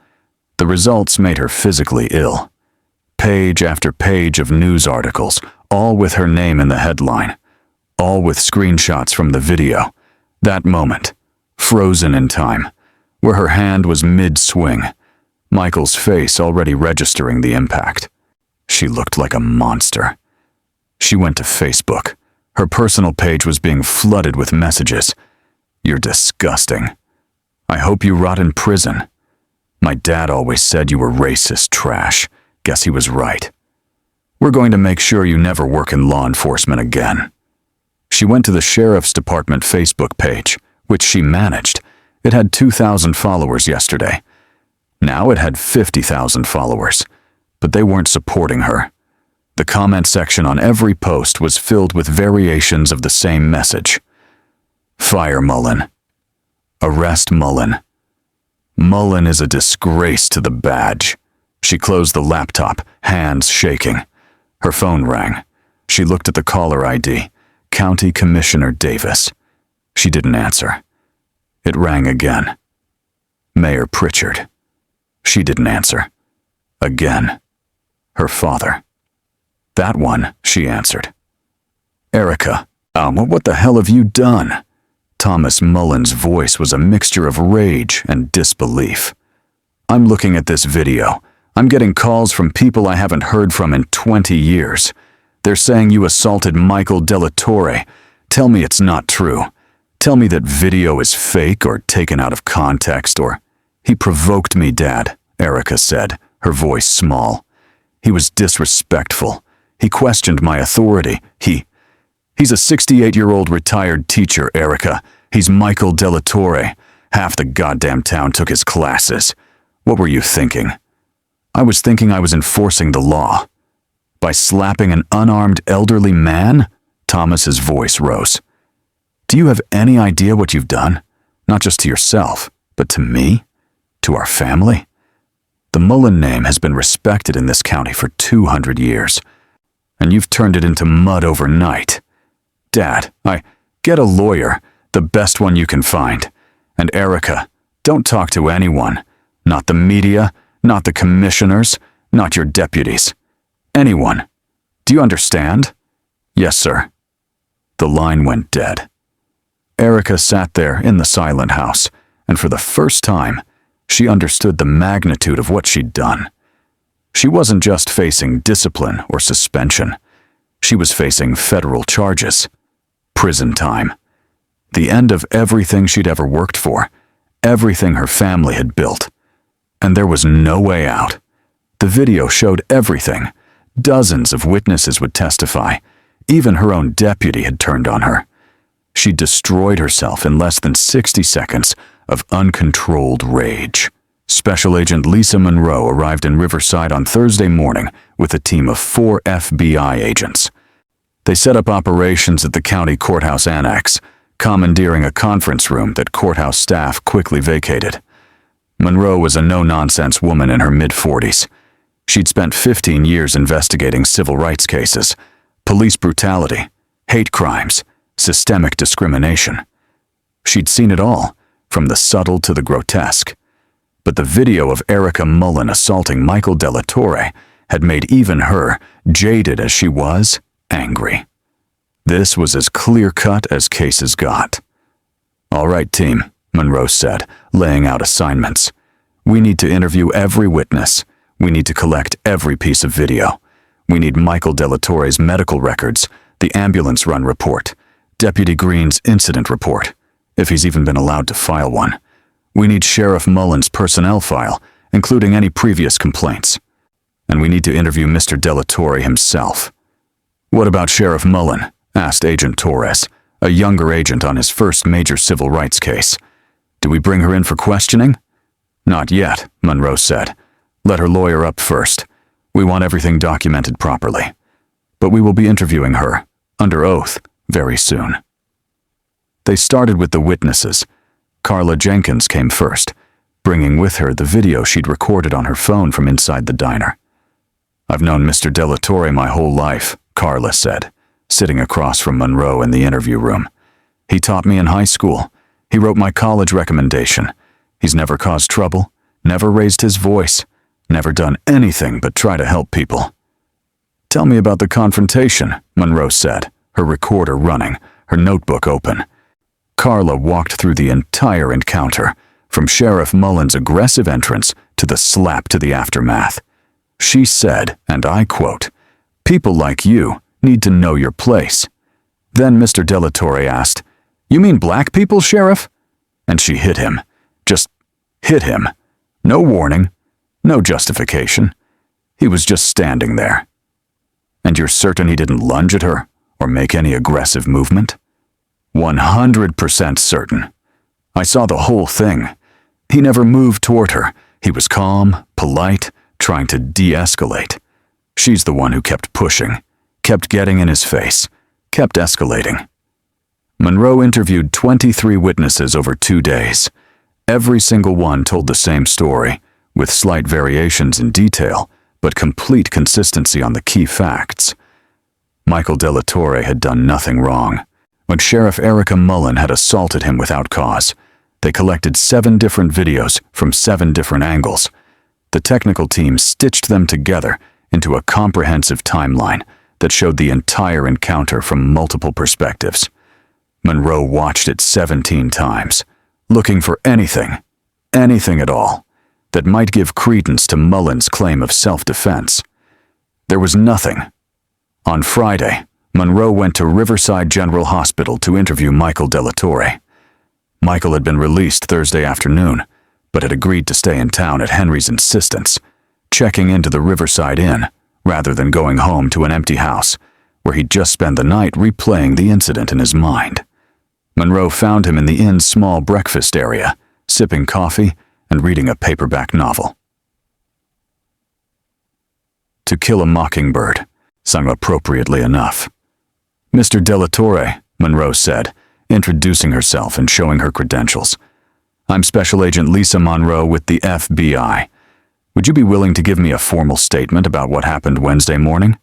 The results made her physically ill. Page after page of news articles, all with her name in the headline, all with screenshots from the video. That moment, frozen in time, where her hand was mid-swing, Michael's face already registering the impact. She looked like a monster. She went to Facebook. Her personal page was being flooded with messages. "You're disgusting. I hope you rot in prison. My dad always said you were racist trash. Guess he was right. We're going to make sure you never work in law enforcement again." She went to the Sheriff's Department Facebook page, which she managed. It had 2,000 followers yesterday. Now it had 50,000 followers, but they weren't supporting her. The comment section on every post was filled with variations of the same message. "Fire Mullen. Arrest Mullen. Mullen is a disgrace to the badge." She closed the laptop, hands shaking. Her phone rang. She looked at the caller ID, County Commissioner Davis. She didn't answer. It rang again. Mayor Pritchard. She didn't answer. Again. Her father. That one, she answered. "Erica, what the hell have you done?" Thomas Mullen's voice was a mixture of rage and disbelief. "I'm looking at this video. I'm getting calls from people I haven't heard from in 20 years. They're saying you assaulted Michael Delatorre. Tell me it's not true. Tell me that video is fake or taken out of context or—" "He provoked me, Dad," Erica said, her voice small. "He was disrespectful. He questioned my authority. He's a 68-year-old retired teacher, Erica. He's Michael Delatorre. Half the goddamn town took his classes. What were you thinking?" "I was thinking I was enforcing the law." "By slapping an unarmed elderly man?" Thomas's voice rose. "Do you have any idea what you've done? Not just to yourself, but to me? To our family? The Mullen name has been respected in this county for 200 years, and you've turned it into mud overnight. Dad, get a lawyer, the best one you can find. And Erica, don't talk to anyone. Not the media, not the commissioners, not your deputies. Anyone. Do you understand?" "Yes, sir." The line went dead. Erica sat there in the silent house, and for the first time, she understood the magnitude of what she'd done. She wasn't just facing discipline or suspension. She was facing federal charges. Prison time. The end of everything she'd ever worked for, everything her family had built. and there was no way out. The video showed everything. Dozens of witnesses would testify. Even her own deputy had turned on her. She destroyed herself in less than 60 seconds of uncontrolled rage. Special Agent Lisa Monroe arrived in Riverside on Thursday morning with a team of 4 FBI agents. They set up operations at the county courthouse annex, commandeering a conference room that courthouse staff quickly vacated. Monroe was a no-nonsense woman in her mid-40s. She'd spent 15 years investigating civil rights cases, police brutality, hate crimes, systemic discrimination. She'd seen it all, from the subtle to the grotesque. But the video of Erica Mullen assaulting Michael Delatorre had made even her, jaded as she was, angry. This was as clear-cut as cases got. "All right, team," Monroe said, laying out assignments. "We need to interview every witness. We need to collect every piece of video. We need Michael Delatorre's medical records, the ambulance run report, Deputy Green's incident report, if he's even been allowed to file one. We need Sheriff Mullen's personnel file, including any previous complaints. And we need to interview Mr. Delatorre himself." "What about Sheriff Mullen?" asked Agent Torres, a younger agent on his first major civil rights case. "Do we bring her in for questioning?" "Not yet," Monroe said. "Let her lawyer up first. We want everything documented properly. But we will be interviewing her, under oath, very soon." They started with the witnesses. Carla Jenkins came first, bringing with her the video she'd recorded on her phone from inside the diner. "I've known Mr. Delatorre my whole life," Carla said, sitting across from Monroe in the interview room. "He taught me in high school. He wrote my college recommendation. He's never caused trouble, never raised his voice, never done anything but try to help people." "Tell me about the confrontation," Monroe said, her recorder running, her notebook open. Carla walked through the entire encounter, from Sheriff Mullen's aggressive entrance to the slap to the aftermath. She said, and I quote, "People like you need to know your place." Then Mr. Delatorre asked, "You mean black people, Sheriff?" And she hit him. Just hit him. No warning, no justification. He was just standing there. "And you're certain he didn't lunge at her or make any aggressive movement?" 100% certain. I saw the whole thing. He never moved toward her. He was calm, polite, trying to de-escalate. She's the one who kept pushing, kept getting in his face, kept escalating. Monroe interviewed 23 witnesses over 2 days. Every single one told the same story, with slight variations in detail, but complete consistency on the key facts. Michael Delatorre had done nothing wrong. When Sheriff Erica Mullen had assaulted him without cause, they collected 7 different videos from 7 different angles. The technical team stitched them together into a comprehensive timeline that showed the entire encounter from multiple perspectives. Monroe watched it 17 times, looking for anything at all, that might give credence to Mullen's claim of self-defense. There was nothing. On Friday, Monroe went to Riverside General Hospital to interview Michael Delatorre. Michael had been released Thursday afternoon, but had agreed to stay in town at Henry's insistence, checking into the Riverside Inn rather than going home to an empty house, where he'd just spent the night replaying the incident in his mind. Monroe found him in the inn's small breakfast area, sipping coffee and reading a paperback novel. To Kill a Mockingbird, sung appropriately enough. "Mr. Delatorre," Monroe said, introducing herself and showing her credentials. "I'm Special Agent Lisa Monroe with the FBI. Would you be willing to give me a formal statement about what happened Wednesday morning?"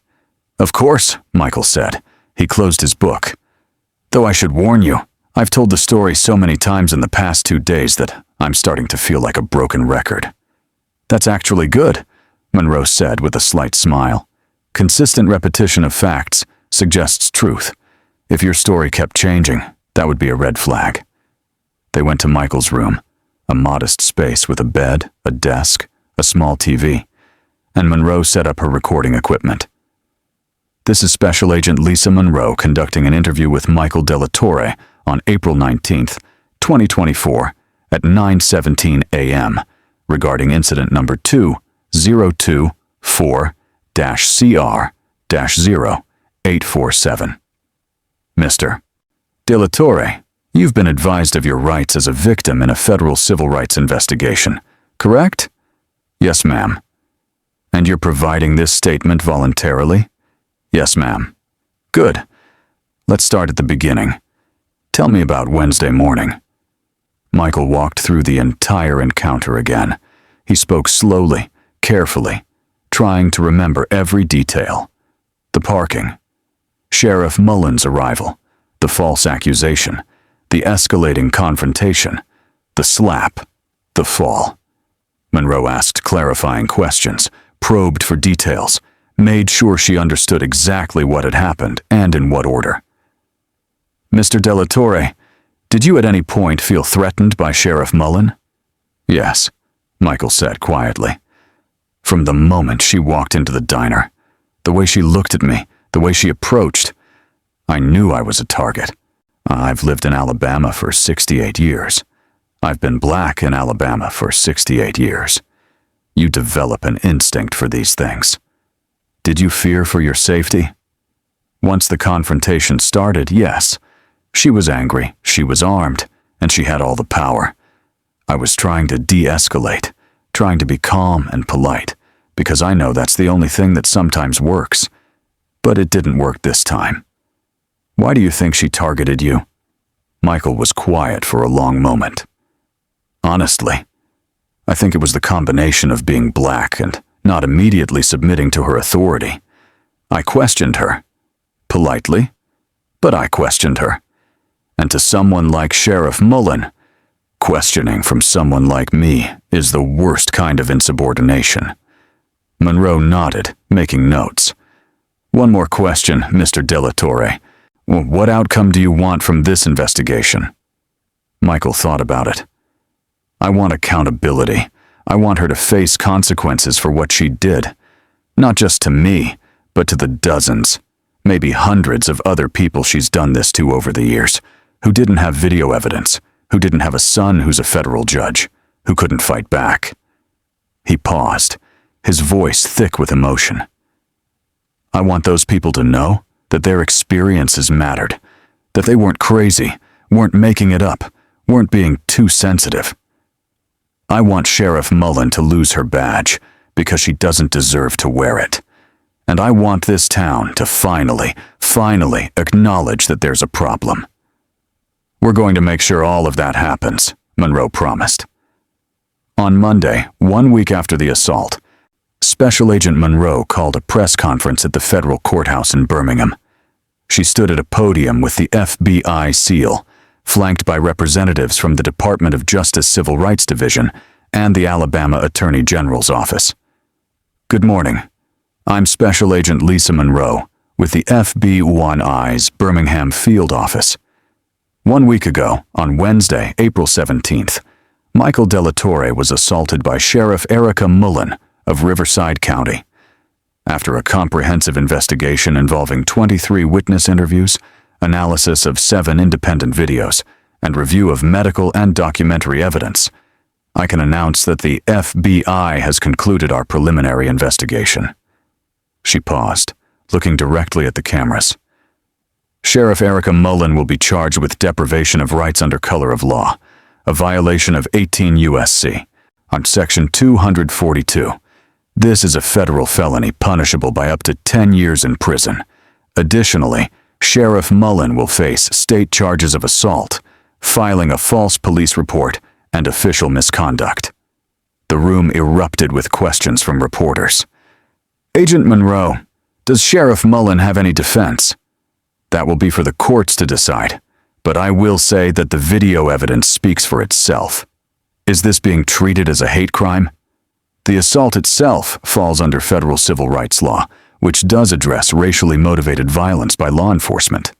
"Of course," Michael said. He closed his book. "Though I should warn you, I've told the story so many times in the past 2 days that I'm starting to feel like a broken record." "That's actually good," Monroe said with a slight smile. "Consistent repetition of facts suggests truth. If your story kept changing, that would be a red flag." They went to Michael's room, a modest space with a bed, a desk, a small TV, and Monroe set up her recording equipment. "This is Special Agent Lisa Monroe conducting an interview with Michael Delatorre on April 19th, 2024, at 9:17 a.m., regarding incident number 2024-CR-0847. Mr. De La Torre, you've been advised of your rights as a victim in a federal civil rights investigation, correct? Yes, ma'am. And you're providing this statement voluntarily? Yes, ma'am. Good. Let's start at the beginning. Tell me about Wednesday morning. Michael walked through the entire encounter again. He spoke slowly, carefully, trying to remember every detail. The parking, Sheriff Mullen's arrival, the false accusation, the escalating confrontation, the slap, the fall. Monroe asked clarifying questions, probed for details, made sure she understood exactly what had happened and in what order. Mr. De La Torre, did you at any point feel threatened by Sheriff Mullen? Yes, Michael said quietly. From the moment she walked into the diner, the way she looked at me, the way she approached, I knew I was a target. I've lived in Alabama for 68 years. I've been black in Alabama for 68 years. You develop an instinct for these things. Did you fear for your safety? Once the confrontation started, yes. She was angry, she was armed, and she had all the power. I was trying to de-escalate, trying to be calm and polite, because I know that's the only thing that sometimes works. But it didn't work this time. Why do you think she targeted you? Michael was quiet for a long moment. Honestly, I think it was the combination of being black and not immediately submitting to her authority. I questioned her. Politely, but I questioned her. And to someone like Sheriff Mullen, questioning from someone like me is the worst kind of insubordination. Monroe nodded, making notes. One more question, Mr. De La Torre. What outcome do you want from this investigation? Michael thought about it. I want accountability. I want her to face consequences for what she did. Not just to me, but to the dozens, maybe hundreds of other people she's done this to over the years, who didn't have video evidence, who didn't have a son who's a federal judge, who couldn't fight back. He paused, his voice thick with emotion. I want those people to know that their experiences mattered, that they weren't crazy, weren't making it up, weren't being too sensitive. I want Sheriff Mullen to lose her badge because she doesn't deserve to wear it. And I want this town to finally acknowledge that there's a problem. We're going to make sure all of that happens, Monroe promised. On Monday, 1 week after the assault, Special Agent Monroe called a press conference at the federal courthouse in Birmingham. She stood at a podium with the FBI seal, flanked by representatives from the Department of Justice Civil Rights Division and the Alabama Attorney General's office. Good morning. I'm Special Agent Lisa Monroe with the FBI Birmingham Field Office. 1 week ago, on Wednesday, April 17th, Michael De La Torre was assaulted by Sheriff Erica Mullen of Riverside County. After a comprehensive investigation involving 23 witness interviews, analysis of 7 independent videos, and review of medical and documentary evidence, I can announce that the FBI has concluded our preliminary investigation. She paused, looking directly at the cameras. Sheriff Erica Mullen will be charged with deprivation of rights under color of law, a violation of 18 U.S.C. on Section 242. This is a federal felony punishable by up to 10 years in prison. Additionally, Sheriff Mullen will face state charges of assault, filing a false police report, and official misconduct. The room erupted with questions from reporters. Agent Monroe, does Sheriff Mullen have any defense? That will be for the courts to decide, but I will say that the video evidence speaks for itself. Is this being treated as a hate crime? The assault itself falls under federal civil rights law, which does address racially motivated violence by law enforcement.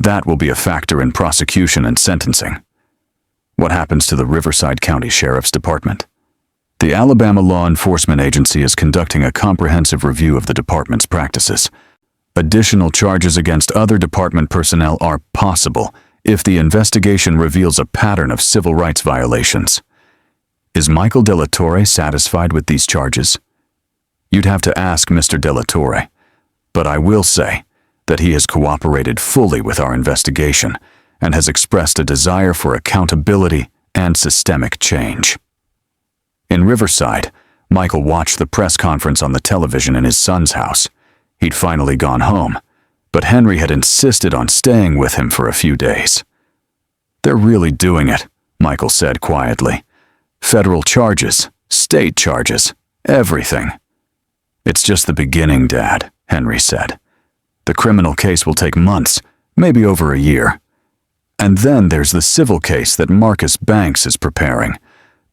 That will be a factor in prosecution and sentencing. What happens to the Riverside County Sheriff's Department? The Alabama Law Enforcement Agency is conducting a comprehensive review of the department's practices. Additional charges against other department personnel are possible if the investigation reveals a pattern of civil rights violations. Is Michael de la Torre satisfied with these charges? You'd have to ask Mr. de la Torre, but I will say that he has cooperated fully with our investigation and has expressed a desire for accountability and systemic change. In Riverside, Michael watched the press conference on the television in his son's house. He'd finally gone home, but Henry had insisted on staying with him for a few days. They're really doing it, Michael said quietly. Federal charges, state charges, everything. It's just the beginning, Dad, Henry said. The criminal case will take months, maybe over a year. And then there's the civil case that Marcus Banks is preparing.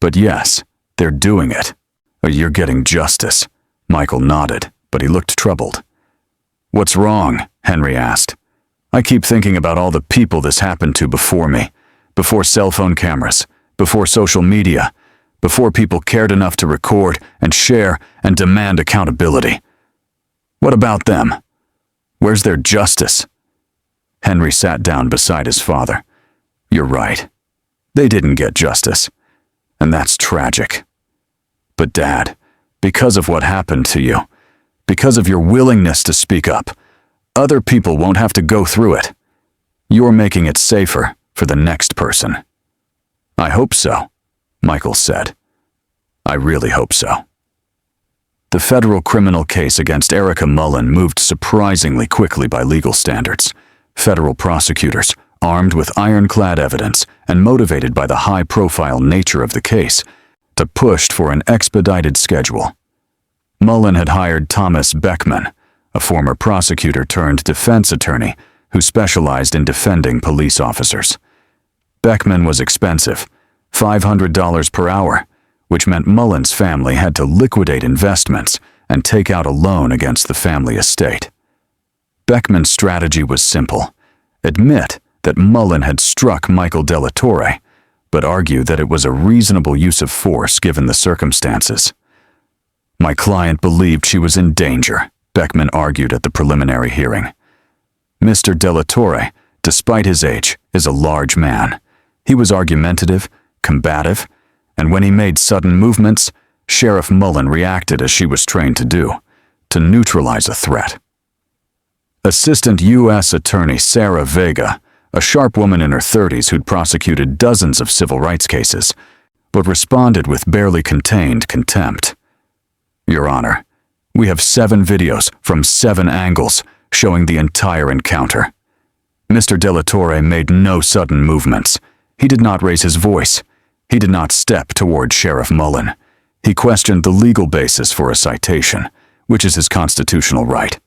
But yes, they're doing it. You're getting justice. Michael nodded, but he looked troubled. What's wrong? Henry asked. I keep thinking about all the people this happened to before me, before cell phone cameras, before social media, before people cared enough to record and share and demand accountability. What about them? Where's their justice? Henry sat down beside his father. You're right. They didn't get justice. And that's tragic. But Dad, because of what happened to you, because of your willingness to speak up, other people won't have to go through it. You're making it safer for the next person. I hope so, Michael said. I really hope so. The federal criminal case against Erica Mullen moved surprisingly quickly by legal standards. Federal prosecutors, armed with ironclad evidence and motivated by the high-profile nature of the case, pushed for an expedited schedule. Mullen had hired Thomas Beckman, a former prosecutor turned defense attorney who specialized in defending police officers. Beckman was expensive, $500 per hour, which meant Mullen's family had to liquidate investments and take out a loan against the family estate. Beckman's strategy was simple: admit that Mullen had struck Michael de la Torre, but argue that it was a reasonable use of force given the circumstances. My client believed she was in danger, Beckman argued at the preliminary hearing. Mr. de la Torre, despite his age, is a large man. He was argumentative, combative, and when he made sudden movements, Sheriff Mullen reacted as she was trained to do, to neutralize a threat. Assistant U.S. Attorney Sarah Vega, a sharp woman in her 30s who'd prosecuted dozens of civil rights cases, but responded with barely contained contempt. Your Honor, we have 7 videos from 7 angles showing the entire encounter. Mr. de la Torre made no sudden movements. He did not raise his voice. He did not step toward Sheriff Mullen. He questioned the legal basis for a citation, which is his constitutional right.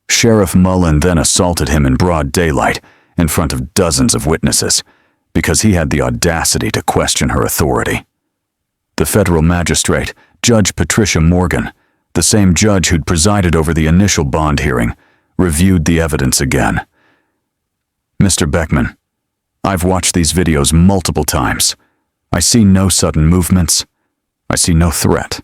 Sheriff Mullen then assaulted him in broad daylight in front of dozens of witnesses because he had the audacity to question her authority. The federal magistrate, Judge Patricia Morgan, the same judge who'd presided over the initial bond hearing, reviewed the evidence again. Mr. Beckman, I've watched these videos multiple times. I see no sudden movements. I see no threat.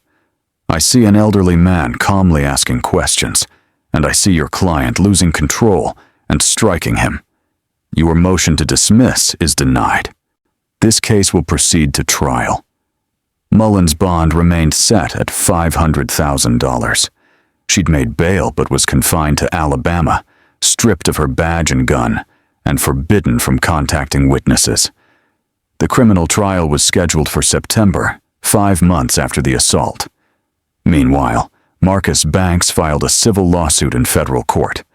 I see an elderly man calmly asking questions, and I see your client losing control and striking him. Your motion to dismiss is denied. This case will proceed to trial. Mullen's bond remained set at $500,000. She'd made bail but was confined to Alabama, stripped of her badge and gun, and forbidden from contacting witnesses. The criminal trial was scheduled for September, 5 months after the assault. Meanwhile, Marcus Banks filed a civil lawsuit in federal court.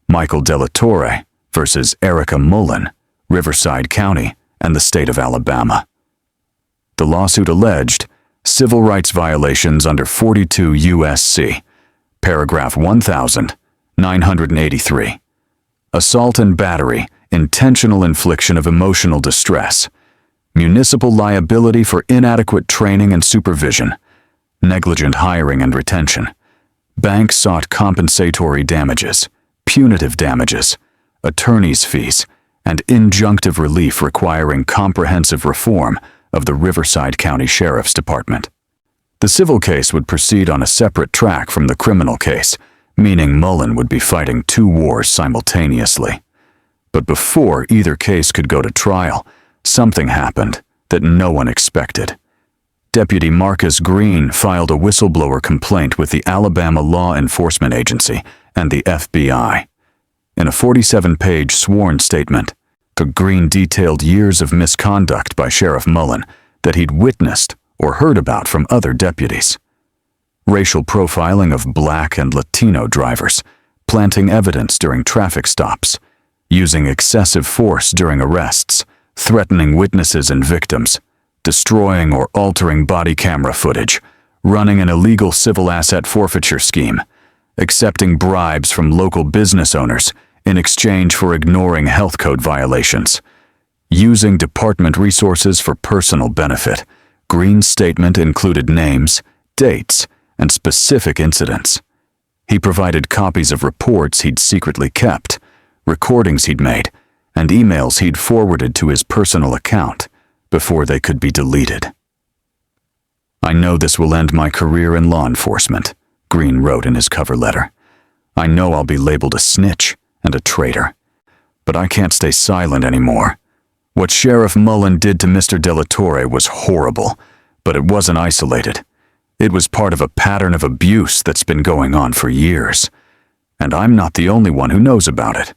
Michael de la Torre versus Erica Mullen, Riverside County, and the state of Alabama. The lawsuit alleged civil rights violations under 42 U.S.C., paragraph 1983, assault and battery, intentional infliction of emotional distress, municipal liability for inadequate training and supervision, negligent hiring and retention. Banks sought compensatory damages, punitive damages, attorney's fees, and injunctive relief requiring comprehensive reform of the Riverside County Sheriff's Department. The civil case would proceed on a separate track from the criminal case, meaning Mullen would be fighting 2 wars simultaneously. But before either case could go to trial, something happened that no one expected. Deputy Marcus Green filed a whistleblower complaint with the Alabama Law Enforcement Agency and the FBI. In a 47-page sworn statement, Green detailed years of misconduct by Sheriff Mullen that he'd witnessed or heard about from other deputies. Racial profiling of Black and Latino drivers, planting evidence during traffic stops, using excessive force during arrests, threatening witnesses and victims, destroying or altering body camera footage, running an illegal civil asset forfeiture scheme, accepting bribes from local business owners in exchange for ignoring health code violations, using department resources for personal benefit. Green's statement included names, dates, and specific incidents. He provided copies of reports he'd secretly kept, recordings he'd made, and emails he'd forwarded to his personal account before they could be deleted. "I know this will end my career in law enforcement," Green wrote in his cover letter. "I know I'll be labeled a snitch and a traitor. But I can't stay silent anymore. What Sheriff Mullen did to Mr. Delatorre was horrible, but it wasn't isolated. It was part of a pattern of abuse that's been going on for years. And I'm not the only one who knows about it.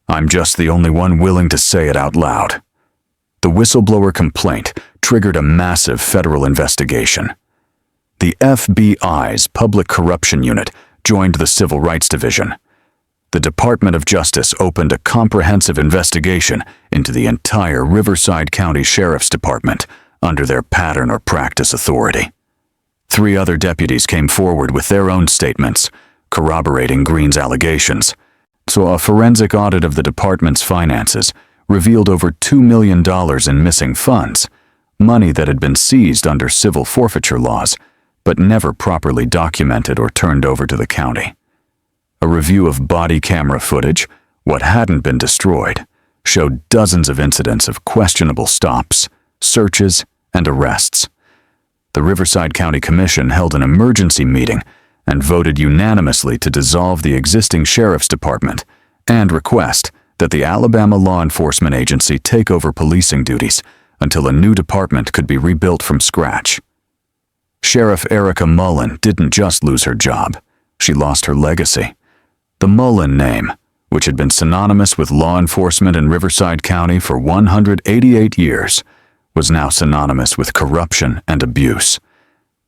I'm just the only one willing to say it out loud." The whistleblower complaint triggered a massive federal investigation. The FBI's Public Corruption Unit joined the Civil Rights Division. The Department of Justice opened a comprehensive investigation into the entire Riverside County Sheriff's Department under their pattern or practice authority. 3 other deputies came forward with their own statements, corroborating Green's allegations. So a forensic audit of the department's finances revealed over $2 million in missing funds, money that had been seized under civil forfeiture laws, but never properly documented or turned over to the county. A review of body camera footage, what hadn't been destroyed, showed dozens of incidents of questionable stops, searches, and arrests. The Riverside County Commission held an emergency meeting and voted unanimously to dissolve the existing sheriff's department and request that the Alabama Law Enforcement Agency take over policing duties until a new department could be rebuilt from scratch. Sheriff Erica Mullen didn't just lose her job, she lost her legacy. The Mullen name, which had been synonymous with law enforcement in Riverside County for 188 years, was now synonymous with corruption and abuse.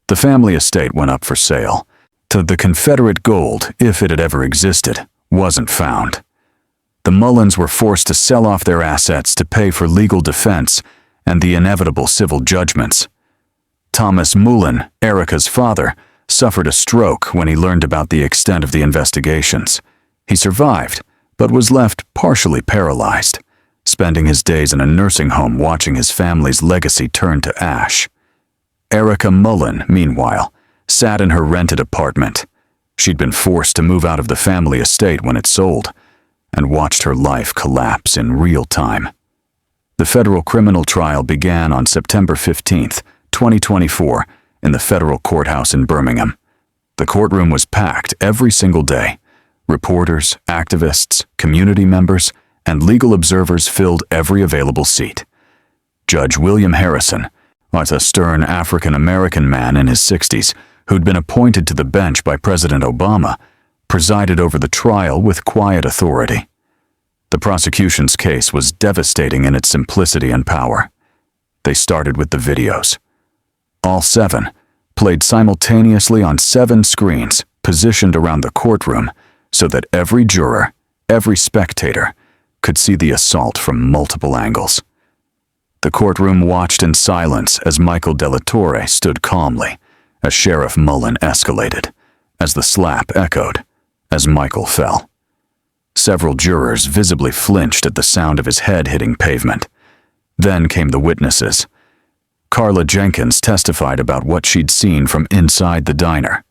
The family estate went up for sale. The Confederate gold, if it had ever existed, wasn't found. The Mullens were forced to sell off their assets to pay for legal defense and the inevitable civil judgments. Thomas Mullen, Erica's father, suffered a stroke when he learned about the extent of the investigations. He survived, but was left partially paralyzed, spending his days in a nursing home watching his family's legacy turn to ash. Erica Mullen, meanwhile, sat in her rented apartment. She'd been forced to move out of the family estate when it sold, and watched her life collapse in real time. The federal criminal trial began on September 15, 2024, in the federal courthouse in Birmingham. The courtroom was packed every single day. Reporters, activists, community members, and legal observers filled every available seat. Judge William Harrison was a stern African-American man in his 60s who'd been appointed to the bench by President Obama, presided over the trial with quiet authority. The prosecution's case was devastating in its simplicity and power. They started with the videos. All 7, played simultaneously on 7 screens positioned around the courtroom so that every juror, every spectator, could see the assault from multiple angles. The courtroom watched in silence as Michael Delatorre stood calmly, as Sheriff Mullen escalated, as the slap echoed, as Michael fell. Several jurors visibly flinched at the sound of his head hitting pavement. Then came the witnesses. Carla Jenkins testified about what she'd seen from inside the diner.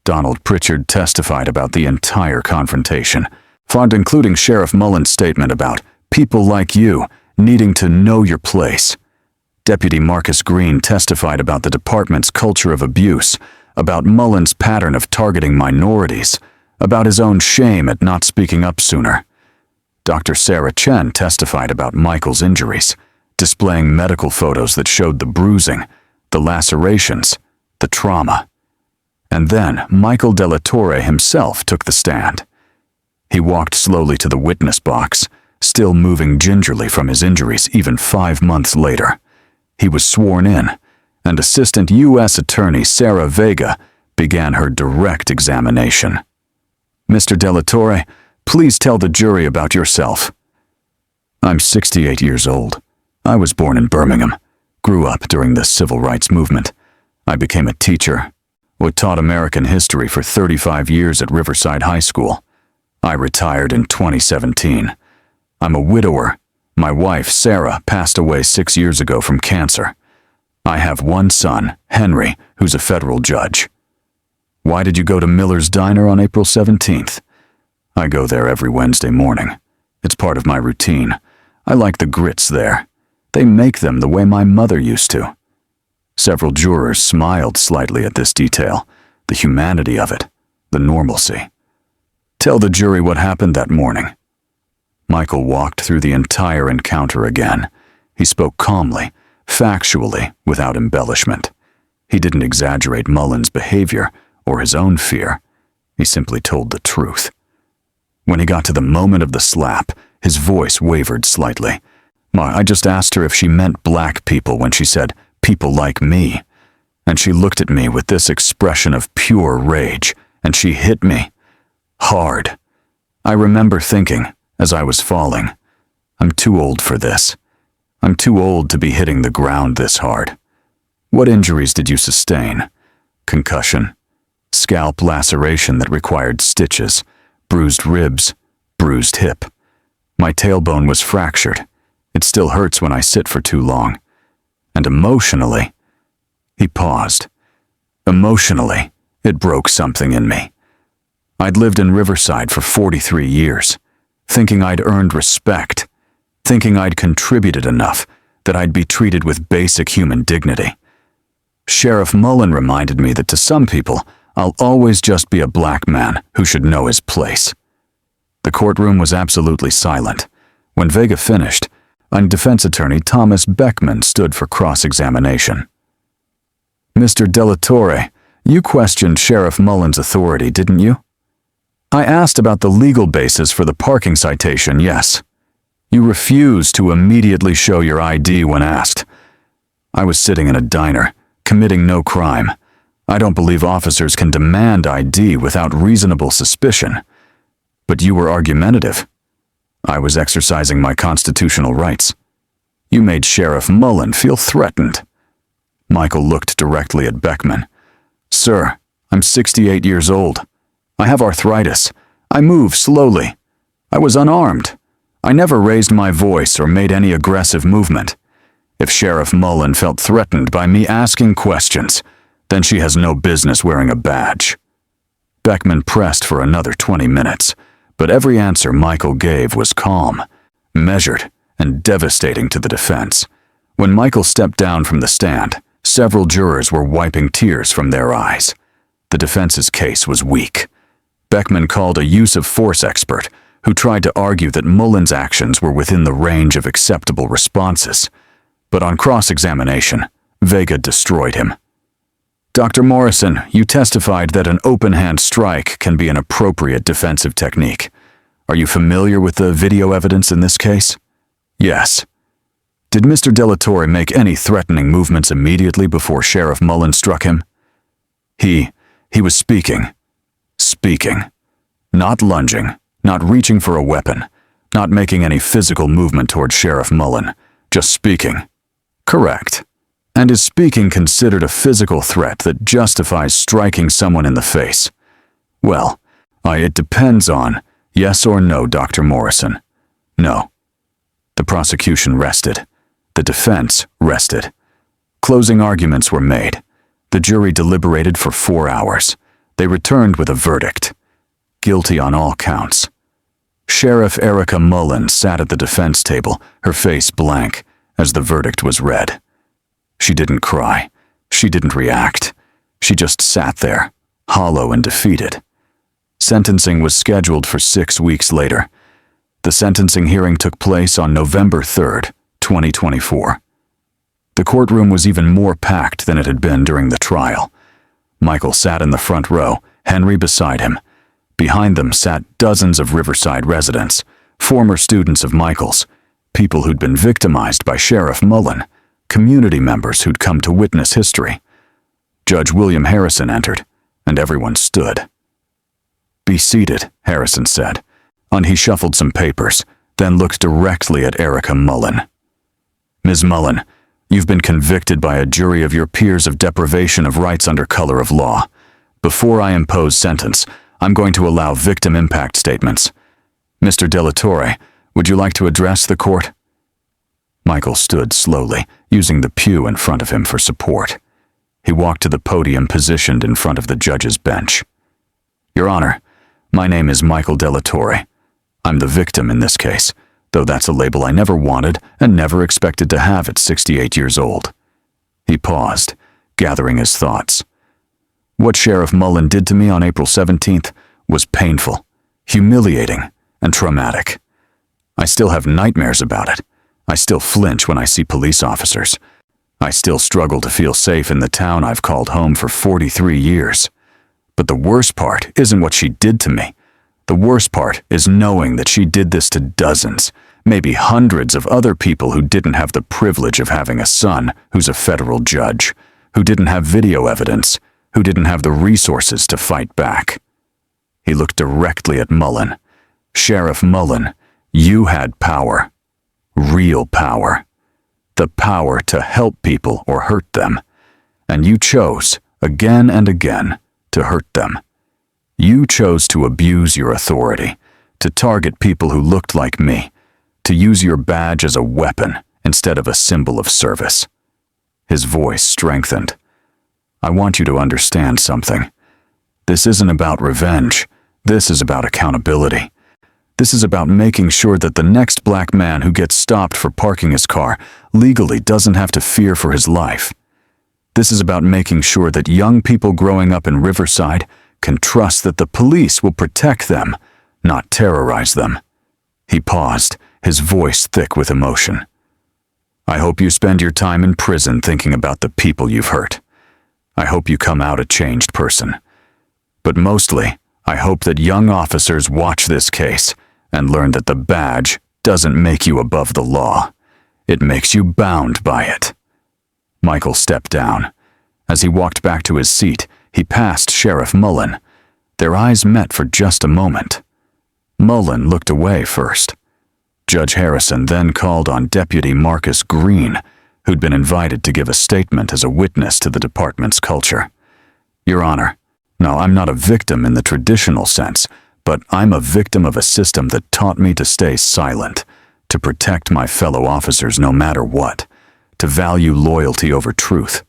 Donald Pritchard testified about the entire confrontation, including Sheriff Mullen's statement about people like you needing to know your place. Deputy Marcus Green testified about the department's culture of abuse, about Mullen's pattern of targeting minorities, about his own shame at not speaking up sooner. Dr. Sarah Chen testified about Michael's injuries, displaying medical photos that showed the bruising, the lacerations, the trauma. And then Michael Della Torre himself took the stand. He walked slowly to the witness box, still moving gingerly from his injuries even 5 months later. He was sworn in, and Assistant U.S. Attorney Sarah Vega began her direct examination. "Mr. Della Torre, please tell the jury about yourself." "I'm 68 years old. I was born in Birmingham, grew up during the civil rights movement. I became a teacher, taught American history for 35 years at Riverside High School. I retired in 2017. I'm a widower. My wife, Sarah, passed away 6 years ago from cancer. I have one son, Henry, who's a federal judge." "Why did you go to Miller's Diner on April 17th? "I go there every Wednesday morning. It's part of my routine. I like the grits there. They make them the way my mother used to." Several jurors smiled slightly at this detail, the humanity of it, the normalcy. "Tell the jury what happened that morning." Michael walked through the entire encounter again. He spoke calmly, factually, without embellishment. He didn't exaggerate Mullen's behavior or his own fear. He simply told the truth. When he got to the moment of the slap, his voice wavered slightly. "I just asked her if she meant black people when she said, 'people like me.' And she looked at me with this expression of pure rage, and she hit me. Hard. I remember thinking, as I was falling, I'm too old for this. I'm too old to be hitting the ground this hard. What injuries did you sustain? Concussion, scalp laceration that required stitches, bruised ribs, bruised hip. My tailbone was fractured. It still hurts when I sit for too long. And emotionally," he paused. "Emotionally, it broke something in me. I'd lived in Riverside for 43 years, thinking I'd earned respect, thinking I'd contributed enough, that I'd be treated with basic human dignity. Sheriff Mullen reminded me that to some people, I'll always just be a black man who should know his place." The courtroom was absolutely silent. When Vega finished, and defense attorney Thomas Beckman stood for cross-examination. "Mr. Della Torre, you questioned Sheriff Mullen's authority, didn't you?" "I asked about the legal basis for the parking citation, yes. You refused to immediately show your ID when asked. I was sitting in a diner, committing no crime. I don't believe officers can demand ID without reasonable suspicion. But you were argumentative. I was exercising my constitutional rights. You made Sheriff Mullen feel threatened." Michael looked directly at Beckman. "Sir, I'm 68 years old. I have arthritis. I move slowly. I was unarmed. I never raised my voice or made any aggressive movement. If Sheriff Mullen felt threatened by me asking questions, then she has no business wearing a badge." Beckman pressed for another 20 minutes, but every answer Michael gave was calm, measured, and devastating to the defense. When Michael stepped down from the stand, several jurors were wiping tears from their eyes. The defense's case was weak. Beckman called a use of force expert who tried to argue that Mullen's actions were within the range of acceptable responses. But on cross-examination, Vega destroyed him. "Dr. Morrison, you testified that an open-hand strike can be an appropriate defensive technique. Are you familiar with the video evidence in this case?" "Yes." "Did Mr. Della Torre make any threatening movements immediately before Sheriff Mullen struck him?" He was speaking. Speaking. Not lunging, not reaching for a weapon, not making any physical movement toward Sheriff Mullen, just speaking." "Correct. And is speaking considered a physical threat that justifies striking someone in the face?" "Well, it depends on yes or no, Dr. Morrison." "No." The prosecution rested. The defense rested. Closing arguments were made. The jury deliberated for 4 hours. They returned with a verdict. Guilty on all counts. Sheriff Erica Mullen sat at the defense table, her face blank, as the verdict was read. She didn't cry. She didn't react. She just sat there, hollow and defeated. Sentencing was scheduled for 6 weeks later. The sentencing hearing took place on November 3rd, 2024. The courtroom was even more packed than it had been during the trial. Michael sat in the front row, Henry beside him. Behind them sat dozens of Riverside residents, former students of Michael's, people who'd been victimized by Sheriff Mullen, community members who'd come to witness history. Judge William Harrison entered, and everyone stood. "Be seated," Harrison said, and he shuffled some papers, then looked directly at Erica Mullen. "Ms. Mullen, you've been convicted by a jury of your peers of deprivation of rights under color of law. Before I impose sentence, I'm going to allow victim impact statements. Mr. Delatorre, would you like to address the court?" Michael stood slowly, using the pew in front of him for support. He walked to the podium positioned in front of the judge's bench. "Your Honor, my name is Michael Delatorre. I'm the victim in this case, though that's a label I never wanted and never expected to have at 68 years old." He paused, gathering his thoughts. "What Sheriff Mullen did to me on April 17th was painful, humiliating, and traumatic. I still have nightmares about it. I still flinch when I see police officers. I still struggle to feel safe in the town I've called home for 43 years. But the worst part isn't what she did to me. The worst part is knowing that she did this to dozens, maybe hundreds of other people who didn't have the privilege of having a son who's a federal judge, who didn't have video evidence, who didn't have the resources to fight back." He looked directly at Mullen. "Sheriff Mullen, you had power. Real power. The power to help people or hurt them. And you chose, again and again, to hurt them. You chose to abuse your authority, to target people who looked like me, to use your badge as a weapon instead of a symbol of service." His voice strengthened. "I want you to understand something. This isn't about revenge. This is about accountability. This is about making sure that the next black man who gets stopped for parking his car legally doesn't have to fear for his life. This is about making sure that young people growing up in Riverside can trust that the police will protect them, not terrorize them." He paused, his voice thick with emotion. "I hope you spend your time in prison thinking about the people you've hurt. I hope you come out a changed person. But mostly, I hope that young officers watch this case and learn that the badge doesn't make you above the law. It makes you bound by it." Michael stepped down. As he walked back to his seat, he passed Sheriff Mullen. Their eyes met for just a moment. Mullen looked away first. Judge Harrison then called on Deputy Marcus Green, who'd been invited to give a statement as a witness to the department's culture. "Your Honor, now I'm not a victim in the traditional sense, but I'm a victim of a system that taught me to stay silent, to protect my fellow officers no matter what, to value loyalty over truth.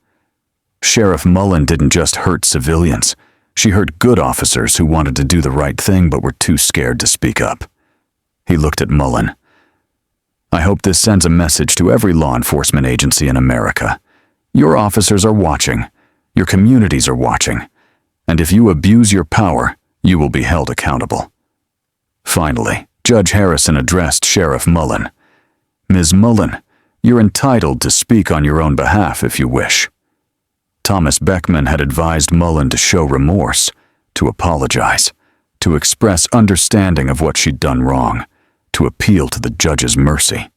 Sheriff Mullen didn't just hurt civilians. She hurt good officers who wanted to do the right thing but were too scared to speak up." He looked at Mullen. "I hope this sends a message to every law enforcement agency in America. Your officers are watching. Your communities are watching. And if you abuse your power, you will be held accountable." Finally, Judge Harrison addressed Sheriff Mullen. "Ms. Mullen, you're entitled to speak on your own behalf if you wish." Thomas Beckman had advised Mullen to show remorse, to apologize, to express understanding of what she'd done wrong, to appeal to the judge's mercy.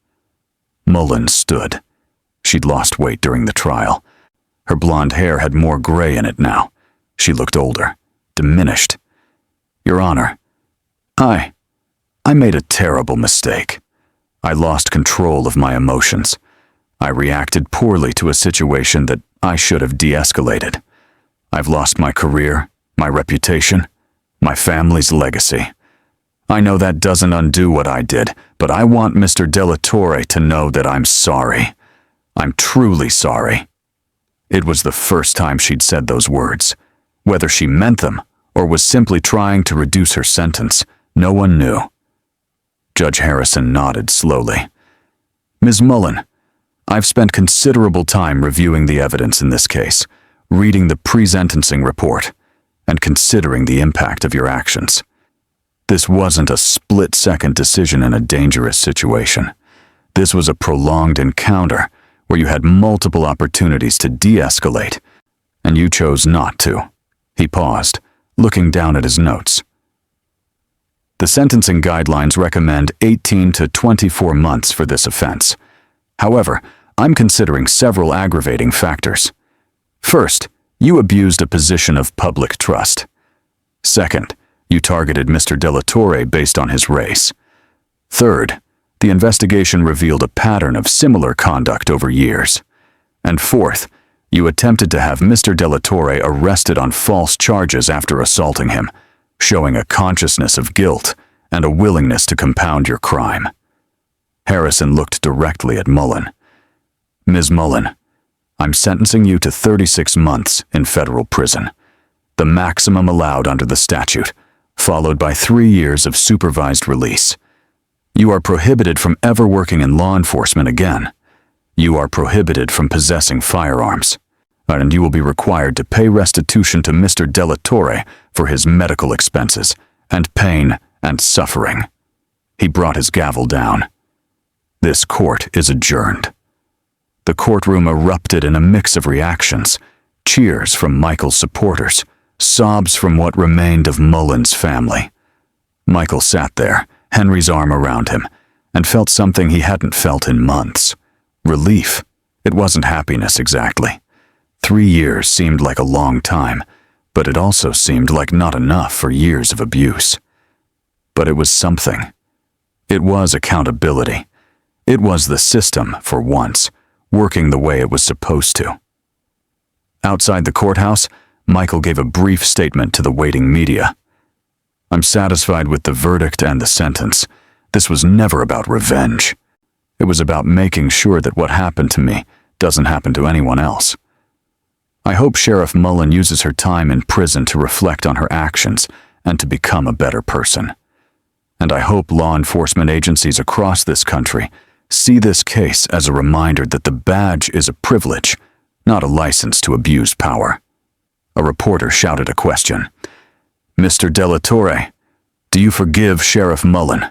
Mullen stood. She'd lost weight during the trial. Her blonde hair had more gray in it now. She looked older, diminished. "Your Honor, I made a terrible mistake. I lost control of my emotions. I reacted poorly to a situation that I should have de-escalated. I've lost my career, my reputation, my family's legacy. I know that doesn't undo what I did, but I want Mr. Delatorre to know that I'm sorry. I'm truly sorry." It was the first time she'd said those words. Whether she meant them or was simply trying to reduce her sentence, no one knew. Judge Harrison nodded slowly. "Ms. Mullen, I've spent considerable time reviewing the evidence in this case, reading the pre-sentencing report, and considering the impact of your actions. This wasn't a split-second decision in a dangerous situation. This was a prolonged encounter where you had multiple opportunities to de-escalate, and you chose not to. He paused, looking down at his notes. The sentencing guidelines recommend 18 to 24 months for this offense. However, I'm considering several aggravating factors. First, you abused a position of public trust. Second, you targeted Mr. De La Torre based on his race. Third, the investigation revealed a pattern of similar conduct over years. And fourth, you attempted to have Mr. De La Torre arrested on false charges after assaulting him, showing a consciousness of guilt and a willingness to compound your crime. Harrison looked directly at Mullen. Ms. Mullen, I'm sentencing you to 36 months in federal prison, the maximum allowed under the statute, followed by 3 years of supervised release. You are prohibited from ever working in law enforcement again. You are prohibited from possessing firearms, and you will be required to pay restitution to Mr. De La Torre for his medical expenses and pain and suffering. He brought his gavel down. This court is adjourned. The courtroom erupted in a mix of reactions, cheers from Michael's supporters, sobs from what remained of Mullen's family. Michael sat there, Henry's arm around him, and felt something he hadn't felt in months. Relief. It wasn't happiness exactly. 3 years seemed like a long time, but it also seemed like not enough for years of abuse. But it was something. It was accountability. It was the system, for once, working the way it was supposed to. Outside the courthouse, Michael gave a brief statement to the waiting media. I'm satisfied with the verdict and the sentence. This was never about revenge. It was about making sure that what happened to me doesn't happen to anyone else. I hope Sheriff Mullen uses her time in prison to reflect on her actions and to become a better person. And I hope law enforcement agencies across this country see this case as a reminder that the badge is a privilege, not a license to abuse power. A reporter shouted a question. Mr. De La Torre, do you forgive Sheriff Mullen?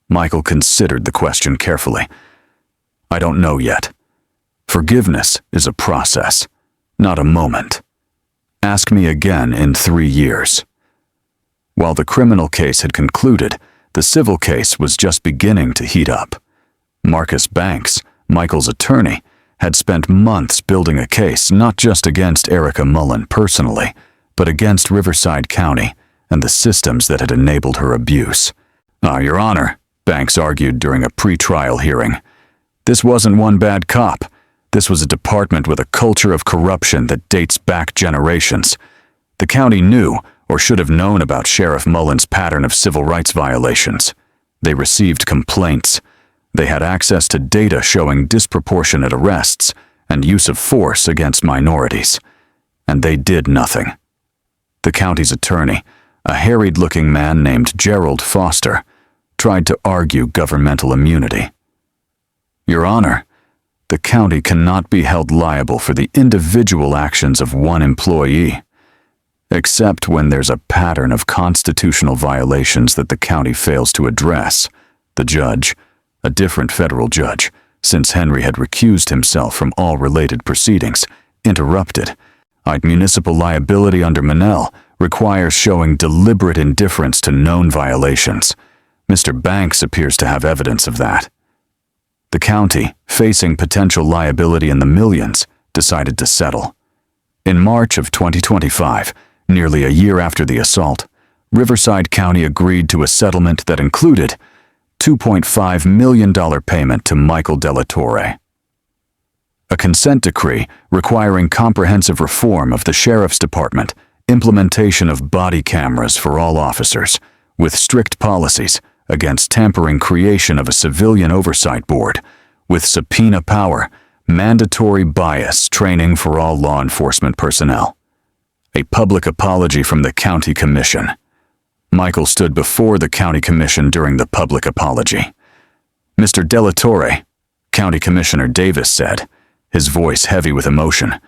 Michael considered the question carefully. I don't know yet. Forgiveness is a process, not a moment. Ask me again in 3 years. While the criminal case had concluded, the civil case was just beginning to heat up. Marcus Banks, Michael's attorney, had spent months building a case not just against Erica Mullen personally, but against Riverside County and the systems that had enabled her abuse. Your Honor, Banks argued during a pre-trial hearing. This wasn't one bad cop. This was a department with a culture of corruption that dates back generations. The county knew, or should have known, about Sheriff Mullen's pattern of civil rights violations. They received complaints. They had access to data showing disproportionate arrests and use of force against minorities. And they did nothing. The county's attorney, a harried-looking man named Gerald Foster, tried to argue governmental immunity. Your Honor, the county cannot be held liable for the individual actions of one employee, except when there's a pattern of constitutional violations that the county fails to address. The judge, a different federal judge, since Henry had recused himself from all related proceedings, interrupted. Municipal liability under Monell requires showing deliberate indifference to known violations. Mr. Banks appears to have evidence of that. The county, facing potential liability in the millions, decided to settle. In March of 2025, nearly a year after the assault, Riverside County agreed to a settlement that included $2.5 million payment to Michael De La Torre. A consent decree requiring comprehensive reform of the Sheriff's Department, implementation of body cameras for all officers, with strict policies against tampering, creation of a civilian oversight board, with subpoena power, mandatory bias training for all law enforcement personnel. A public apology from the county commission. Michael stood before the county commission during the public apology. Mr. De La Torre, County Commissioner Davis said, his voice heavy with emotion,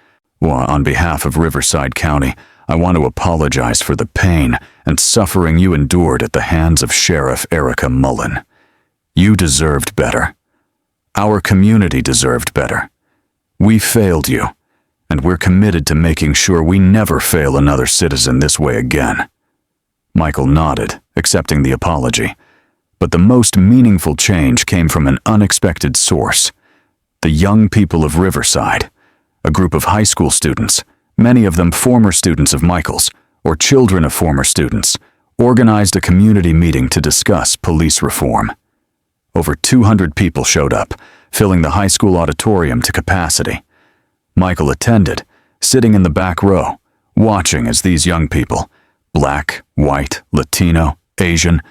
on behalf of Riverside County, I want to apologize for the pain and suffering you endured at the hands of Sheriff Erica Mullen. You deserved better. Our community deserved better. We failed you, and we're committed to making sure we never fail another citizen this way again." Michael nodded, accepting the apology. But the most meaningful change came from an unexpected source: the young people of Riverside, a group of high school students, many of them former students of Michael's, or children of former students, organized a community meeting to discuss police reform. Over 200 people showed up, filling the high school auditorium to capacity. Michael attended, sitting in the back row, watching as these young people, Black, white, Latino, Asian,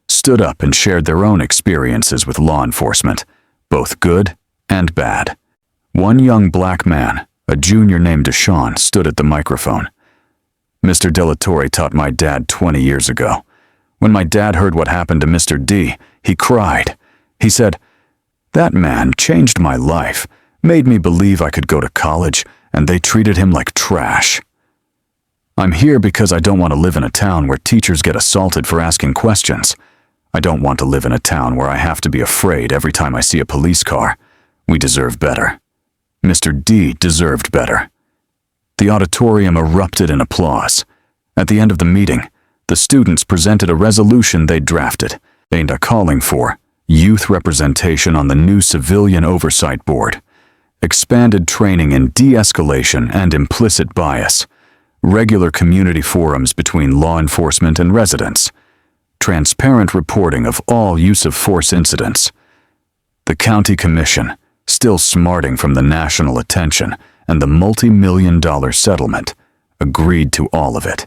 stood up and shared their own experiences with law enforcement, both good and bad. One young Black man, a junior named Deshaun, stood at the microphone. "Mr. Delatorre taught my dad 20 years ago. When my dad heard what happened to Mr. D, he cried. He said, 'That man changed my life, made me believe I could go to college, and they treated him like trash.' I'm here because I don't want to live in a town where teachers get assaulted for asking questions. I don't want to live in a town where I have to be afraid every time I see a police car. We deserve better. Mr. D deserved better." The auditorium erupted in applause. At the end of the meeting, the students presented a resolution they'd drafted, calling for youth representation on the new Civilian Oversight Board, expanded training in de-escalation and implicit bias, regular community forums between law enforcement and residents, transparent reporting of all use-of-force incidents. The county commission, still smarting from the national attention and the multi-million-dollar settlement, agreed to all of it.